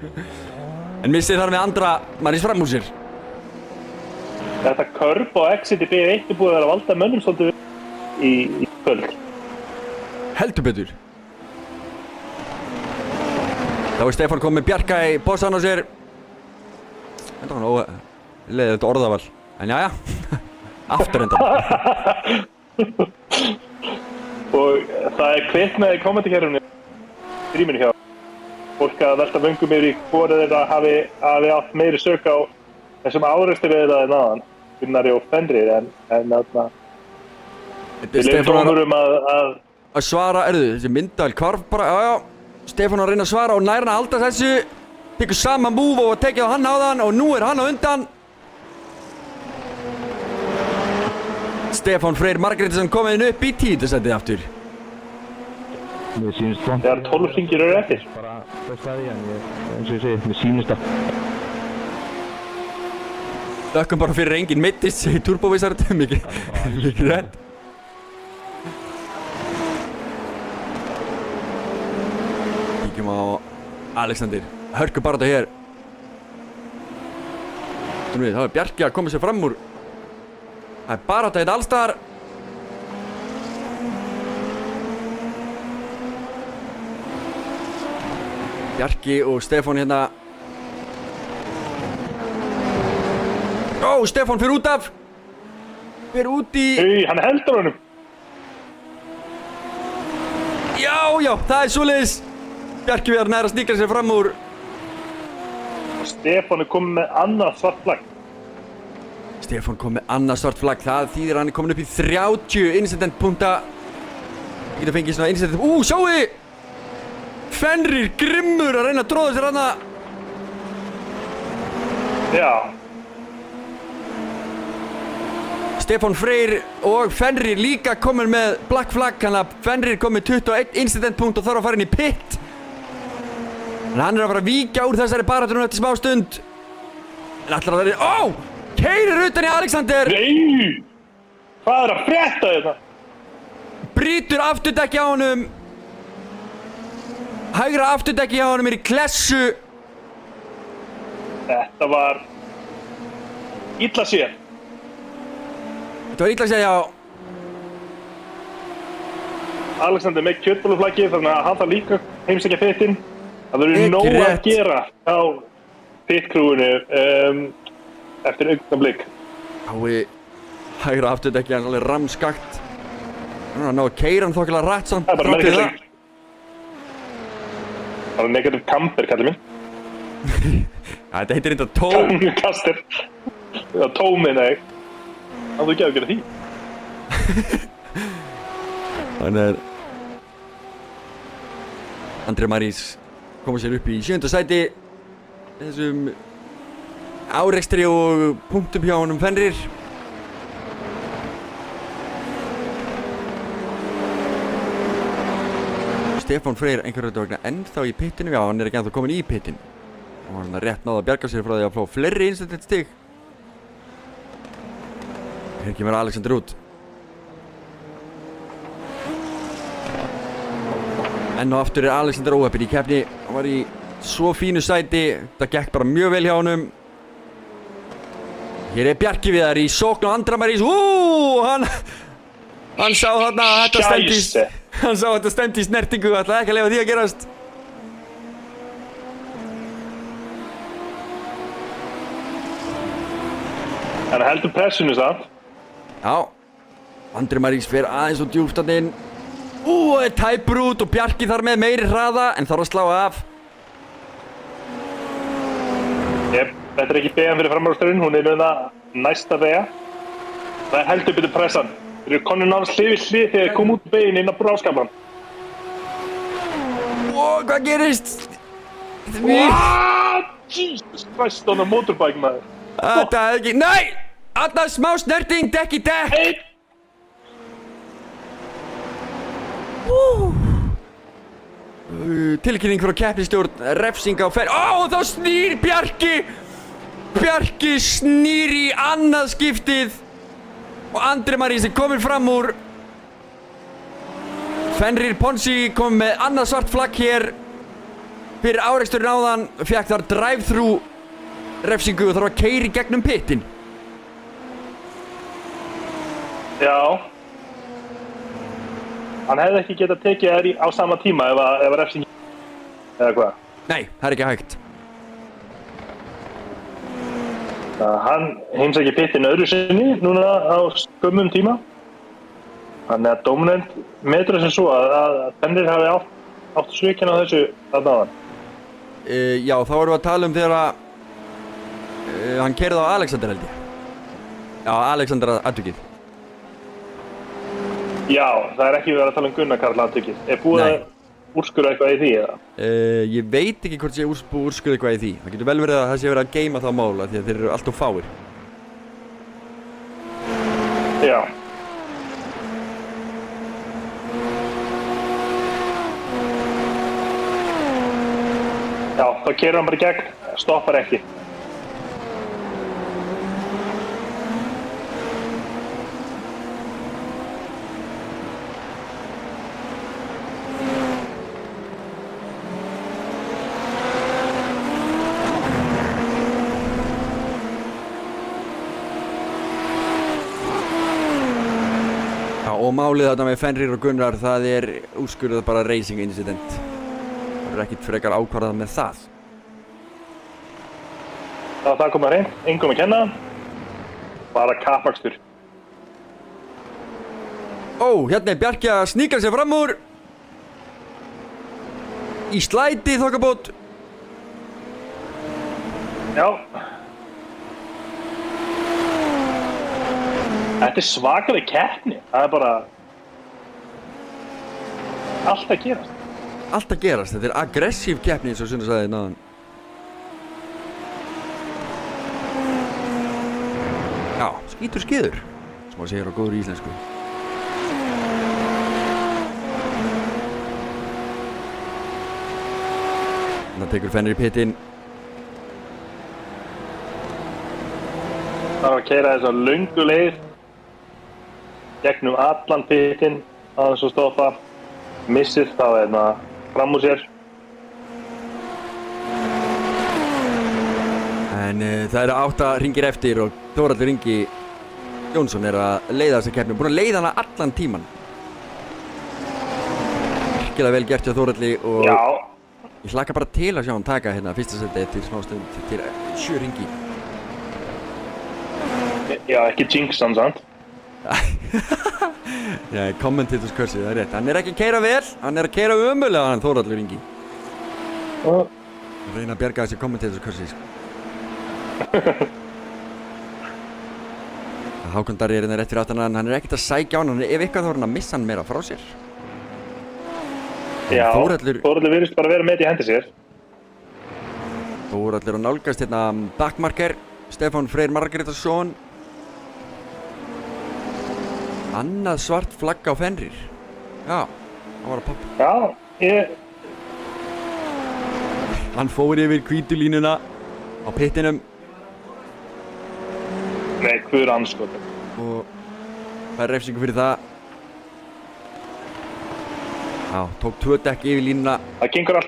En missir þar með Andra-Marís fram úr sér. Þetta körp og exit í B1 er búið að vera að valda mönnum svolítið í kvöld. Heldur betur. Þá er Stefán komið með Bjarka í bossan á sér. Þetta var nú leiðilegt orðaval. En jæja, afturrendan. Og það er kviknað í kommentakerfinu stríminu hjá fólk að velta vöngum yfir í hvort þeirra hafi átt meiri sök á þessum áreistu við það en aðan Gunnari og Fenrir en þarna við lefum dómurum að svara, þessi myndal hvarf bara, já, Stefán að reyna að svara og nær hann að halda þessu tekur sama múf og tekið á hann áðan og nú er hann á undan. Stefán Freyr Margrétisson kominn upp í 10. sætið aftur. Mér sýnist svona. Þegar 12 hringir eru eftir. Bara bestaði en eins og ég segi, mér sýnist það. Þökkum bara fyrir enginn meiddist, segir Turbovisar, mikið rétt. Kíkjum á Alexander, hörku bara þetta hér. Það er Bjarki að koma sér fram úr. Það er bara þetta allstaðar. Bjarki og Stefán hérna. Ó, Stefán fyrir út af. Fyrir út í. Hann heldur honum. Já, það er svoleiðis. Bjarki við næra að sníkra sér fram úr. Stefán er komið með annað svart flagg. Stefán kom með annað svart flagg. Það þýðir að hann er komin upp í 30 incident punta. Getur fengið svona incident. Sjáu! Fenrir grimmur að reyna að tróða sér hana. Já. Stefán Freyr og Fenrir líka komin með black flag. Þannig að Fenrir kom með 21 incident punkt og þarf að fara inn í pit. En hann er að fara að víkja úr þessari baráttunum eftir smá stund. En allar að það er... Keyrir utan í Alexander. Nei! Hvað er að frétta þetta? Brýtur afturdekki á honum. Hægra afturdekki á honum er í klessu. Þetta var illa sér. Þetta var illa sér, já. Alexander með kjötbóluflaggi, þannig að hann þarf líka heimsækja pitinn. Það verður nóg að gera á pitkrúinu eftir augnablik. Hái hægra afturdekki hans alveg ramskakt. Hann er að ná að keyra hann þokkilega rætt samt. Það er bara negativ. Það er negativ camper, kallið minn. Þetta heitir eitthvað tóm. Kastir. Það er tómið, nei. Það þú ekki að gera því. Þannig er André Marís komið sér upp í 7. sæti. Þessum árekstri og punktum hjá honum Fenrir. Stefán Freyr einhverjum vegna ennþá í pittinu. Já, hann er ekki ennþá komin í pittin. Og hann er rétt náð að bjarga sér frá því að fá fleiri incident stig. Hér kemur Alexander út. Enn og aftur er Alexander óheppinn í keppni. Hann var í svo fínu sæti. Það gekk bara mjög vel hjá honum. Hér er Bjarki við þar í sókn og Andra Marís. Hann sá þarna að þetta stendist. Hann sá að þetta stemdi í snertingu. Það ætlaði ekki að leyfa því að gerast. Hann heldur pressinu samt. Já. Andri Marís fer aðeins og djúpt hann inn. Er tæpur út og Bjarki þar með meiri hraða en þarf að slá af. Þetta er ekki beðan fyrir framárasturinn, hún er með það næsta vega. Það er heldur betur pressan. Þeir eru konur náttúrulega hlið við hlið þegar þeir koma út beginn inn á bráskaplan. Hvað gerist? Jesus Christ, on a motorbike, maður. Þetta er ekki... Nei! Alltaf smá snerting, dekk í dekk. Hey. Tilkynning frá keppnisstjórn, refsing á ferð. Þá snýr Bjarki. Bjarki snýr í annað skiptið. Og Andri Marís er komin fram úr. Fenrir Ponsi kom með annað svart flagg hér fyrir áreksturinn áðan. Fékk þar drive-thru refsingu og þarf að keyra í gegnum pittin. Já. Hann hefði ekki getað tekið þær á sama tíma ef refsing eða hvað? Nei, það er ekki hægt. Hann heimsækir pittin öðru sinni núna á skömmum tíma. Þannig að dóminend metur þessu svo að Fenrir hafi átt svikin á þessu þarna áðan. Já, þá erum við að tala um þegar að hann keyrði á Alexander held ég. Já, Alexander atvikið. Já, það er ekki verið að tala um Gunnar Karl atvikið. Er búið að úrskurða eitthvað í því eða? Ég veit ekki hvort sé úrskurða eitthvað í því. Það getur vel verið að það sé verið að geyma það mála því að þeir eru alltof fáir. Já. Já, þá keyrir hann bara í gegn, stoppar ekki. og málið þarna með Fenrir og Gunnar, það er úrskurðað bara racing incident. Það er ekkert frekar ákvarðað með það. Það kom að reynd, engum að kenna. Bara kappakstur. Ó, hérna er Bjarki að sníkra sér fram úr. Í slæti þokkabót. Já. Þetta er svakaleg keppni. Það er bara allt að gerast. Allt að gerast, þetta er aggressív keppni eins og Sunna sagði náðan. Já, skítur skiður, sem maður segir á góður íslensku. Það tekur Fenrir í pitinn. Það var að keyra þessa löngu leið gegnum allan pitinn aðeins að stoppa. Missir þá fram úr sér. En það eru 8 hringir eftir og Þórhallur Ingi Jónsson er að leiða þessa keppni. Búinn að leiða hana allan tíman. Virkilega vel gert hjá Þórhalli og Já. ég hlakka bara til að sjá hann taka hérna fyrsta seti eftir smá stund til 7 hringi. Já, ekki jinx hann samt. Já, commentators cursið, það er rétt. Hann er ekki að keyra vel, hann er að keyra ömurlega hann Þórhallur Ingi. Reyna að bjarga þessi commentators cursið, sko. Hákon Darri er hérna rétt fyrir aftan hann, hann er ekkert að sækja á hann, ef eitthvað þá er hann að missa hann meira frá sér. Já, Þórhallur virðist bara vera með í hendi sér. Þórhallur að nálgast hérna backmarker, Stefán Freyr Margrétarsson. Annað svart flagg á Fenrir. Já, hann var að poppa. Já, Hann fór yfir hvítu línuna á pittinum Nei, hver anskotin. og það er refsingu fyrir það. Já, tók 2 dekk yfir línuna. Það gengur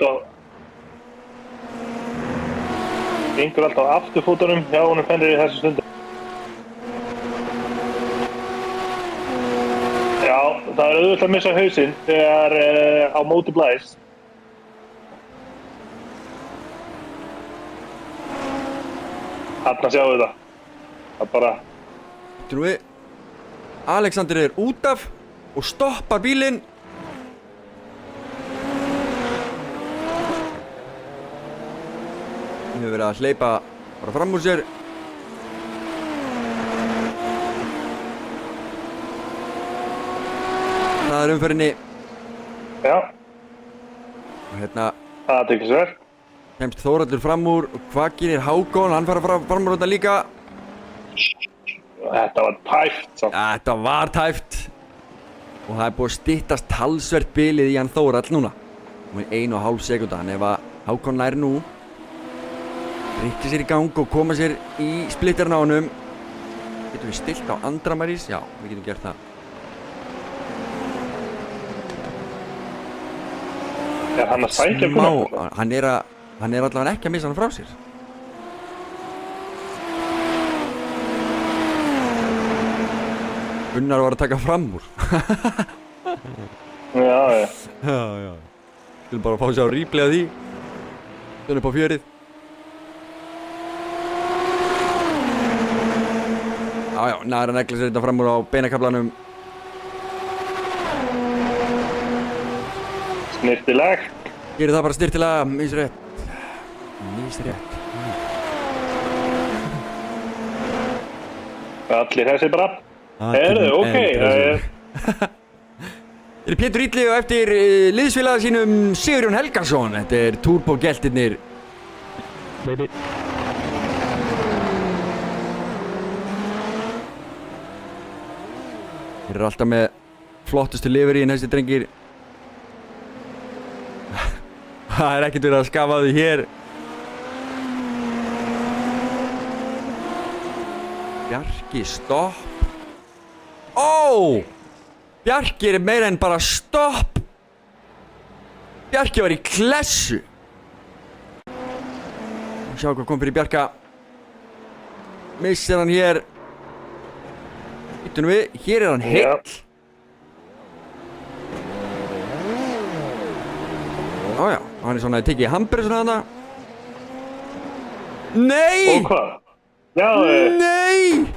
alltaf afturfótunum hjá honum Fenrir í þessu stundu. Já, það er auðvitað að missa hausinn þegar á móti blæs. Þarna sjáum við það. Það bara... Trúi, Alexander er út af og stoppar bílinn. Hann hefur verið að hleypa bara fram úr sér. Það er umferðinni Já, og hérna það tekir sér. kemst Þórhallur fram úr og hvað gerir Hákon? Hann fara fram úr þetta líka. Þetta var tæft samt. Þetta var tæft og það er búið að styttast talsvert bilið í hann Þórhall núna. Og 1,5 sekúnda, en ef að Hákon nær nú rykkja sér í gang og koma sér í splitterinn á honum. Getum við stillt á Andramærís? Já, við getum gert það. Er hann að sækja Gunnar? Hann er allavega ekki að missa hann frá sér. Gunnar var að taka fram úr. Já. Já. Við viljum bara fá sér á replay af því. Þannig upp á fjörið. Já, næra negla sér þetta fram úr á beinakaflanum. Snirtilegt. Gerir það bara styrtilega, misrétt. Allir þessi bara. Heyrðu, ok. Er Pétur Ítli og eftir liðsfélaga sínum Sigurjón Helgason. Þetta er Turbo-geltirnir. Baby. Þeir eru alltaf með flottustu liveríin þessi drengir. Það er ekkert verið að skafa því hér. Bjarki, stopp. Ó! Bjarki er meira en bara stopp. Bjarki var í klessu. Sjá hvað kom fyrir Bjarka. Missir hann hér. Hittum við, hér er hann heill. Ójá, hann er svona að tekið hamburgerinn hana. Nei! Og hvað? Já, Nei!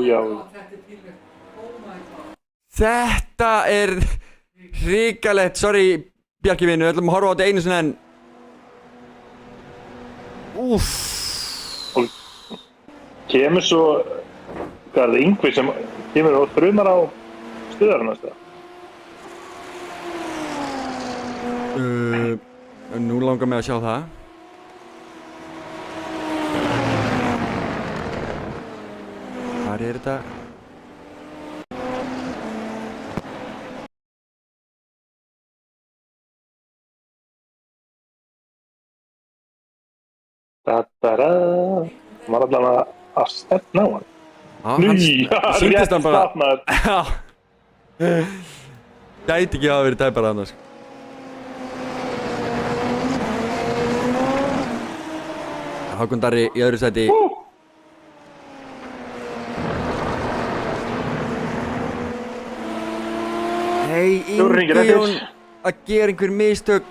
já. Þetta er hrikalegt, sorry Bjarki minn, við ætlum að horfa á þetta einu sinni en Úff. Kemur svo, hvað er það, Yngvi sem kemur og þrumar á stuðarinn næstu? Nú langar mig að sjá það. Hvar er þetta? Var allan að stefna á hann. Sýndist hann bara. Stafnaður. Já. Gæti ekki hafa verið tæpara annars. Hákon Darri í öðru sæti. Hei, Ingi Jón að gera einhver mistök.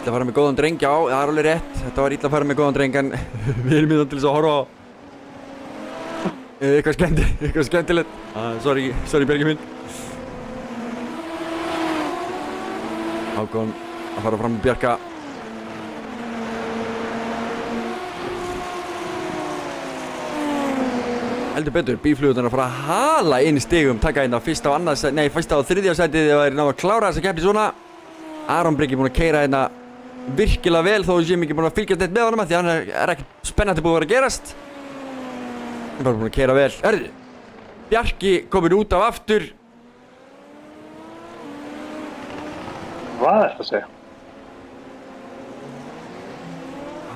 Illa að fara með góðan dreng, já, það er alveg rétt. Þetta var illa að fara með góðan dreng, en við erum hérna til þess að horfa á eitthvað skemmtilegt. Sorry Bjarki minn. Hákon að fara fram með Bjarka. Heldur betur, bíflugurnar að fara að hala inn stigum, taka hérna fyrsta og þriðja sætið ef það er ná að klára þessa keppni svona. Aron Breki búinn að keyra hérna virkilega vel þó séum ekki búinn að fylgjast neitt með honum því hann er ekkert spennandi búið að vera að gerast. Hann er bara búinn að keyra vel. Hörðu, Bjarki kominn út af aftur. Hvað er þetta að segja?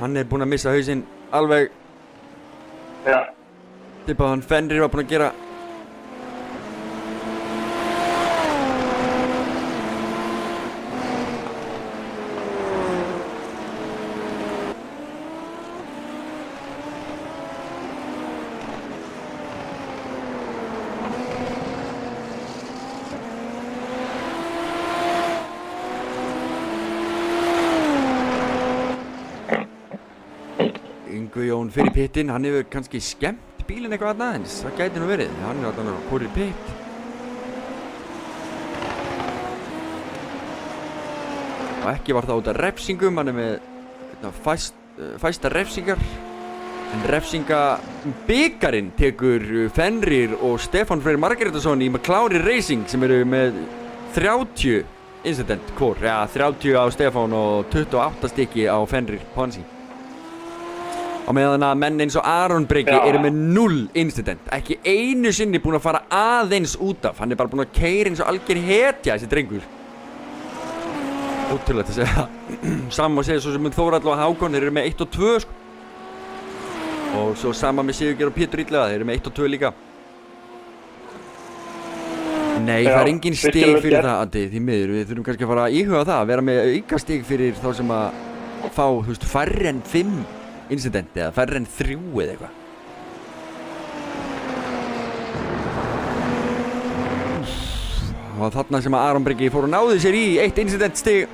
Hann er búinn að missa hausinn alveg. Já. Tippaði hann Fenrir var búinn að gera. Yngvi Jón fyrir pittinn, hann hefur kannski skemmt bílinn eitthvað aðeins, það gæti nú verið, hann er alltaf hvorið pitt. Og ekki var það út af refsingum, hann er með fæsta refsingar. En refsingabikarinn tekur Fenrir og Stefán Freyr Margretason í McLaren Racing sem eru með 30 incident hvor, ja 30 á Stefán og 28 stykki á Fenrir Ponsi. Og meðan að menn eins og Aron Breki eru með 0 incident, ekki einu sinni búinn að fara aðeins út af, hann er bara búinn að keyra eins og algjör hetja þessi drengur. Ótrúlegt að segja það. Sama að segja svo sem Þórhall og Hákon, þeir eru með 1 og 2 sko. Og svo sama með Sigurgeir og Pétur Illega, þeir eru með 1 og 2 líka. Nei, það er engin stig fyrir það, Addi, því miður, við þurfum kannski að fara að íhuga það, vera með auka stig fyrir þá sem að fá, þú veist, færri en 5 incidenti eða færri en 3 eða eitthvað. Og þarna sem að Aron Breki fór og náði sér í 1 incident stig.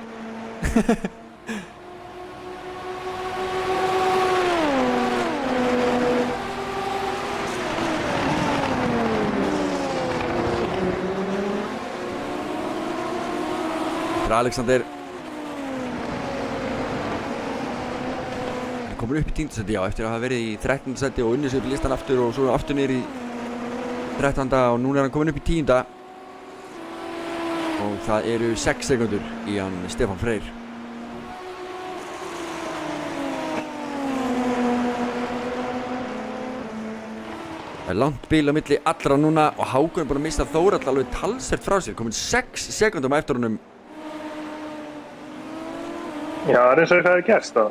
Alexander komur upp í 10. sæti, já, eftir að hafa verið í 13. sæti og unnið sig upp í listan aftur og svo aftur niður í 13. og núna er hann komin upp í 10. Og það eru 6 sekundur í hann Stefán Freyr. Það er langt bíl á milli allra núna og Hákon er búinn að missa Þórhall alveg talsvert frá sér, komin 6 sekundum eftir honum. Já, það er eins og eitthvað hefði gerst það.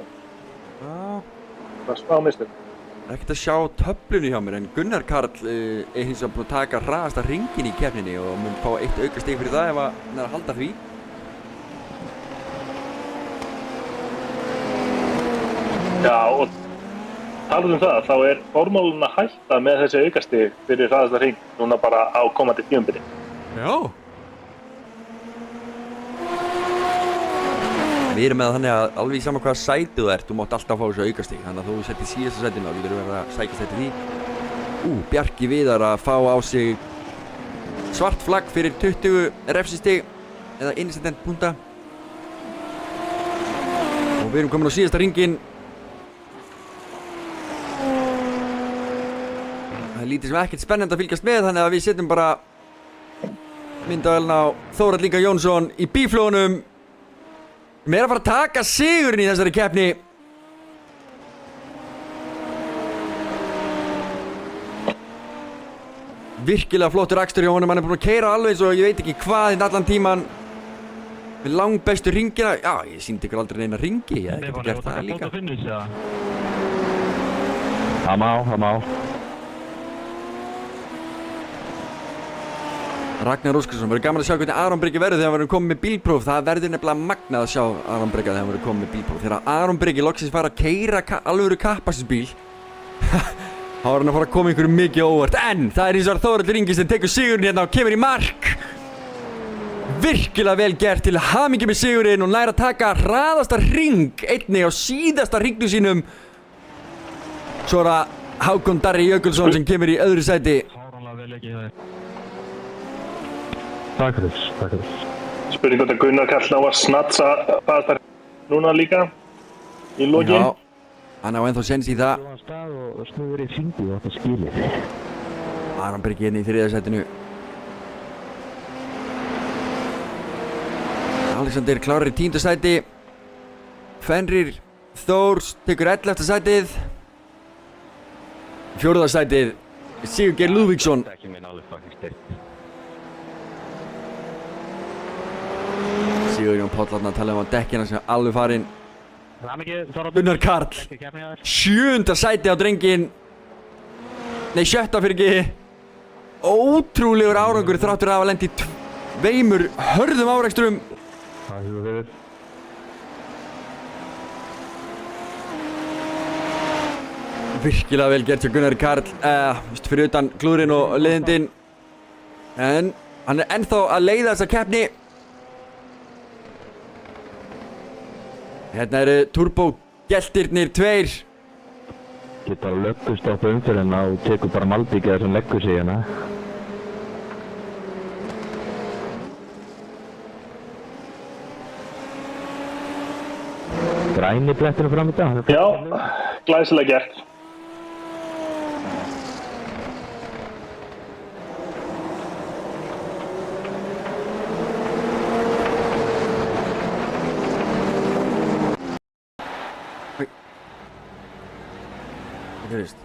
Það er smá mistök. Það er ekkert að sjá töflunni hjá mér en Gunnar Karl er hins vegar búinn að taka hraðasta hringinn í keppninni og mun fá 1 auka stig fyrir það ef hann er að halda því. Já, og talað það, þá formúlan að hætta með þessi aukastig fyrir hraðasta hring núna bara á komandi tímabili. Já. Við erum með þannig að alveg í sama hvaða sæti þú ert, þú mátt alltaf fá þessu aukastig. Þannig að þú settir síðasta sætinu og við erum að sækjast eftir því. Bjarki Viðar að fá á sig svart flagg fyrir 20 refsistig eða incident punta. Og við erum komin á síðasta hringinn. Það er lítið sem ekkert spennandi að fylgjast með, þannig að við setjum bara myndavélina á Þórhall Inga Jónsson í bíflóðunum. Við erum að fara að taka sigurinn í þessari keppni. Virkilega flottur akstur hjá honum, hann er búinn að keyra alveg eins og ég veit ekki hvað allan tíman. Með langbestu hringina. Já, ég sýndi ykkur aldrei neina hringi, ég hef ekki gert það líka. Það má. Ragnar Óskarsson, verður gaman að sjá hvernig Aron Breki verður þegar hann verður komið með bílpróf. Það verður nefnilega magnað að sjá Aron Breka þegar hann verður komið með bílpróf. Þegar Aron Breki loksins fara að keyra alvöru kappakstusbíl þá er hann að fara að koma einhverju mikið óvart. En það er hins vegar Þórhallur Ingi sem tekur sigurinn hérna og kemur í mark. Virkilega vel gert, til hamingju með sigurinn og nær að taka hraðasta hring einnig á síðasta hringnum sínum. Svo er það Hákon Darri Jökulsson sem kemur í öðru sæti. Takk fyrir. Spurning hvort að Gunnar Karl ná að snatsa hraðasta núna líka í lokin. Já, hann á ennþá séns í það. Á stað og snúður í hringi og þetta skilir. Aron Breki hérna í þriðja sætinu. Alexander klárar í 10. sæti. Fenrir Þórs tekur 11. sætið. 4. sætið Sigurgeir Lúðvíksson. Sigurjón Páll að tala um á dekkina sem er alveg farinn. Gunnar Karl 7. sæti á drengin. Nei, 7. fyrir ekki. Ótrúlegur árangur þráttur að hafa lent í tveimur hörðum árekstrum. Virkilega vel gert hjá Gunnar Karl, fyrir utan klúðurinn og leiðindinn. En hann er ennþá að leiða þessa keppni. Hérna eru turbo-geltirnir 2. Geta löggust á umferðina og tekur bara malbíkja sem leggur sig hérna. Græni blettinu fram í dag. Já, glæsilega gert. Hvað gerist?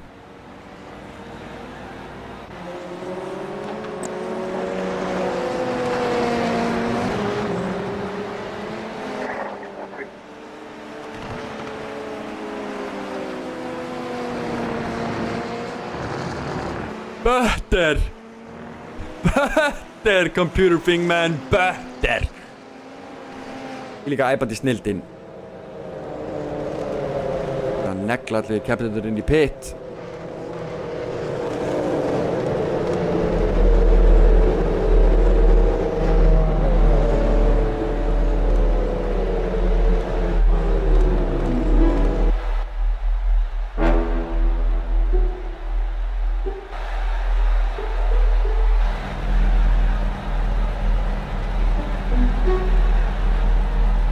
Butter! Butter, computer thing man, butter! Ég líka æpandi snildinn. Það negla allir keppendurnir inn í pit.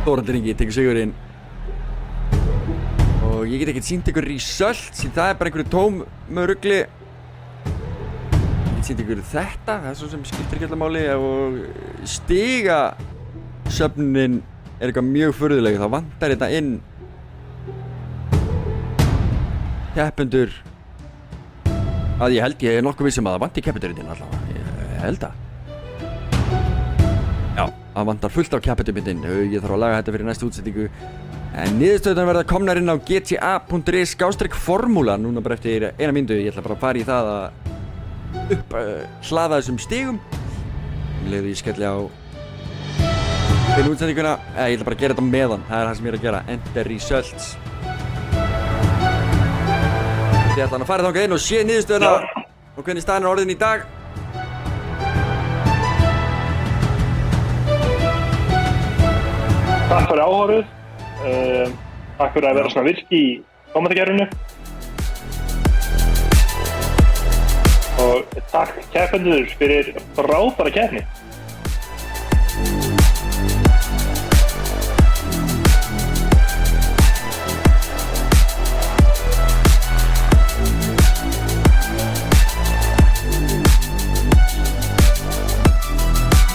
Þórhallur Ingi tekur sigurinn. Og ég get ekkert sýnt ykkur result, því það er bara einhverju tómu rugli. Ég get sýnt ykkur þetta, það er svo sem skiptir ekki allar máli. Og stigasöfnunin er eitthvað mjög furðuleg, þá vantar þetta inn keppendur. Að ég er nokkuð vissum að það vanti keppendur inn allavega, ég held að. Já, það vantar fullt á keppendum inn, ég þarf að laga þetta fyrir næstu útsettingu. En niðurstöðunar verða komnar inn á gta.is/formúla núna bara eftir 1 mínútu. Ég ætla bara að fara í það að hlaða þessum stigum. Leður ég skelli á útsettinguna. Ég ætla bara að gera þetta meðan, það er það sem ég er að gera. Enter results. Þið ætla hann að fara þangað inn og sé niðurstöðuna og hvernig staðan er orðin í dag. Takk fyrir áhorfið. Takk fyrir að vera svona virk í tómatakerfinu. Og takk keppendur fyrir frábæra keppni.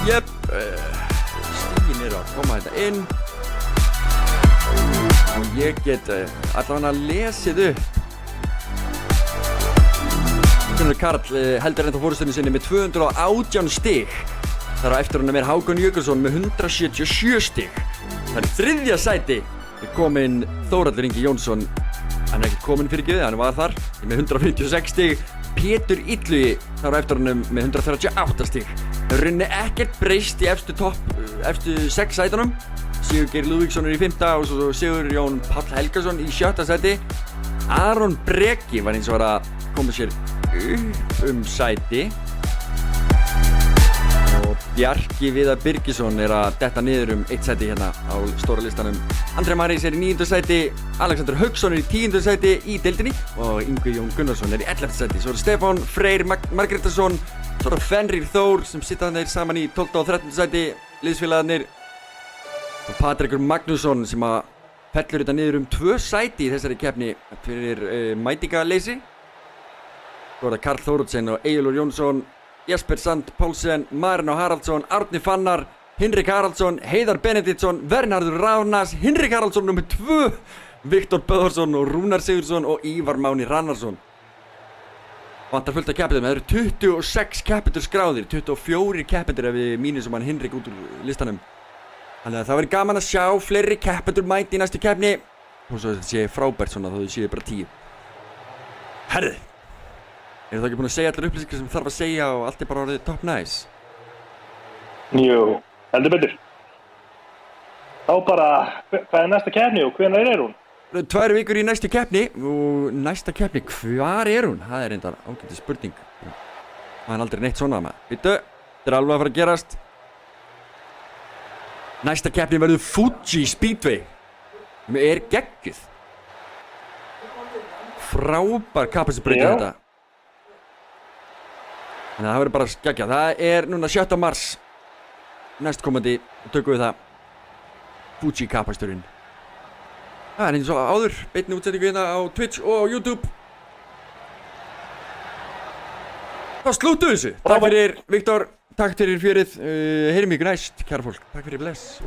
Jöp, stígin eru að koma þetta inn og ég get allavega lesið upp. Gunnar Karl heldur ennþá fórustunni sinni með 218 stig. Þar á eftir honum er Hákon Jökulsson með 177 stig. Það er þriðja sæti er kominn Þórhallur Ingi Jónsson. Hann er ekkert kominn fyrir ekki, hann var þar með 156 stig. Pétur Illugi þar á eftir honum með 138 stig. Það runni ekkert breyst í efstu 6 sætunum. Sigurgeir Lúðvíksson er í 5. og svo Sigurjón Páll Helgason í 7. sæti. Aron Breki var eins og var að koma sér upp sæti. Og Bjarki Viðar Birgisson er að detta niður 1 sæti hérna á stóra listanum. Andri Marís er í 9. sæti, Alexander Hauksson er í 10. sæti í deildinni og Yngvi Jón Gunnarsson er í 11. sæti. Svo er Stefán Freyr Margrétarsson, svo er Fenrir Þór sem sitja þeir saman í 12. og 13. sæti, liðsfélagarnir. Og Patrekur Magnússon sem að fellur þetta niður 2 sæti í þessari keppni fyrir mætingaleysi. Svo er það Karl Þórodsen og Egilur Jónsson, Jesper Sand Pálsen, Marino Haraldsson, Árni Fannar, Hinrik Haraldsson, Heiðar Benediktsson, Vernharður Ránas, Hinrik Haraldsson nr. 2, Viktor Böðvarsson og Rúnar Sigurðsson og Ívar Máni Rannarsson. Vantar fullt af keppendur, það eru 26 keppendur skráðir, 24 keppendur ef við mínum hann Hinrik út úr listanum. Þannig að það verður gaman að sjá fleiri keppendur mæti í næstu keppni. Og svo þetta sé frábært svona þó þau séu bara 10. Herðu! Eru það ekki búin að segja allar upplýsingar sem þarf að segja og allt er bara orðið top nice? Jú, heldur betur. Þá bara, hvað er næsta keppni og hvenær er hún? 2 vikur í næstu keppni og næsta keppni, hvar er hún? Það er reyndar ágætis spurning. Það er aldrei neitt svona með. Býttu, þetta er alveg að fara að gerast. Næsta keppni verður Fuji Speedway. Sem er geggjuð. Frábær kapasibrautin þetta. Þannig að það verður bara geggjað. Það er núna 7. mars. Næstkomandi tökum við það. Fuji kapasturinn. Það er eins og áður. Beinni útsendingu hérna á Twitch og á YouTube. Þá slúttu þessu. Takk fyrir Viktor. Takk fyrir fjörið. Heyrim ykkur næst, kæra fólk. Takk fyrir, bless.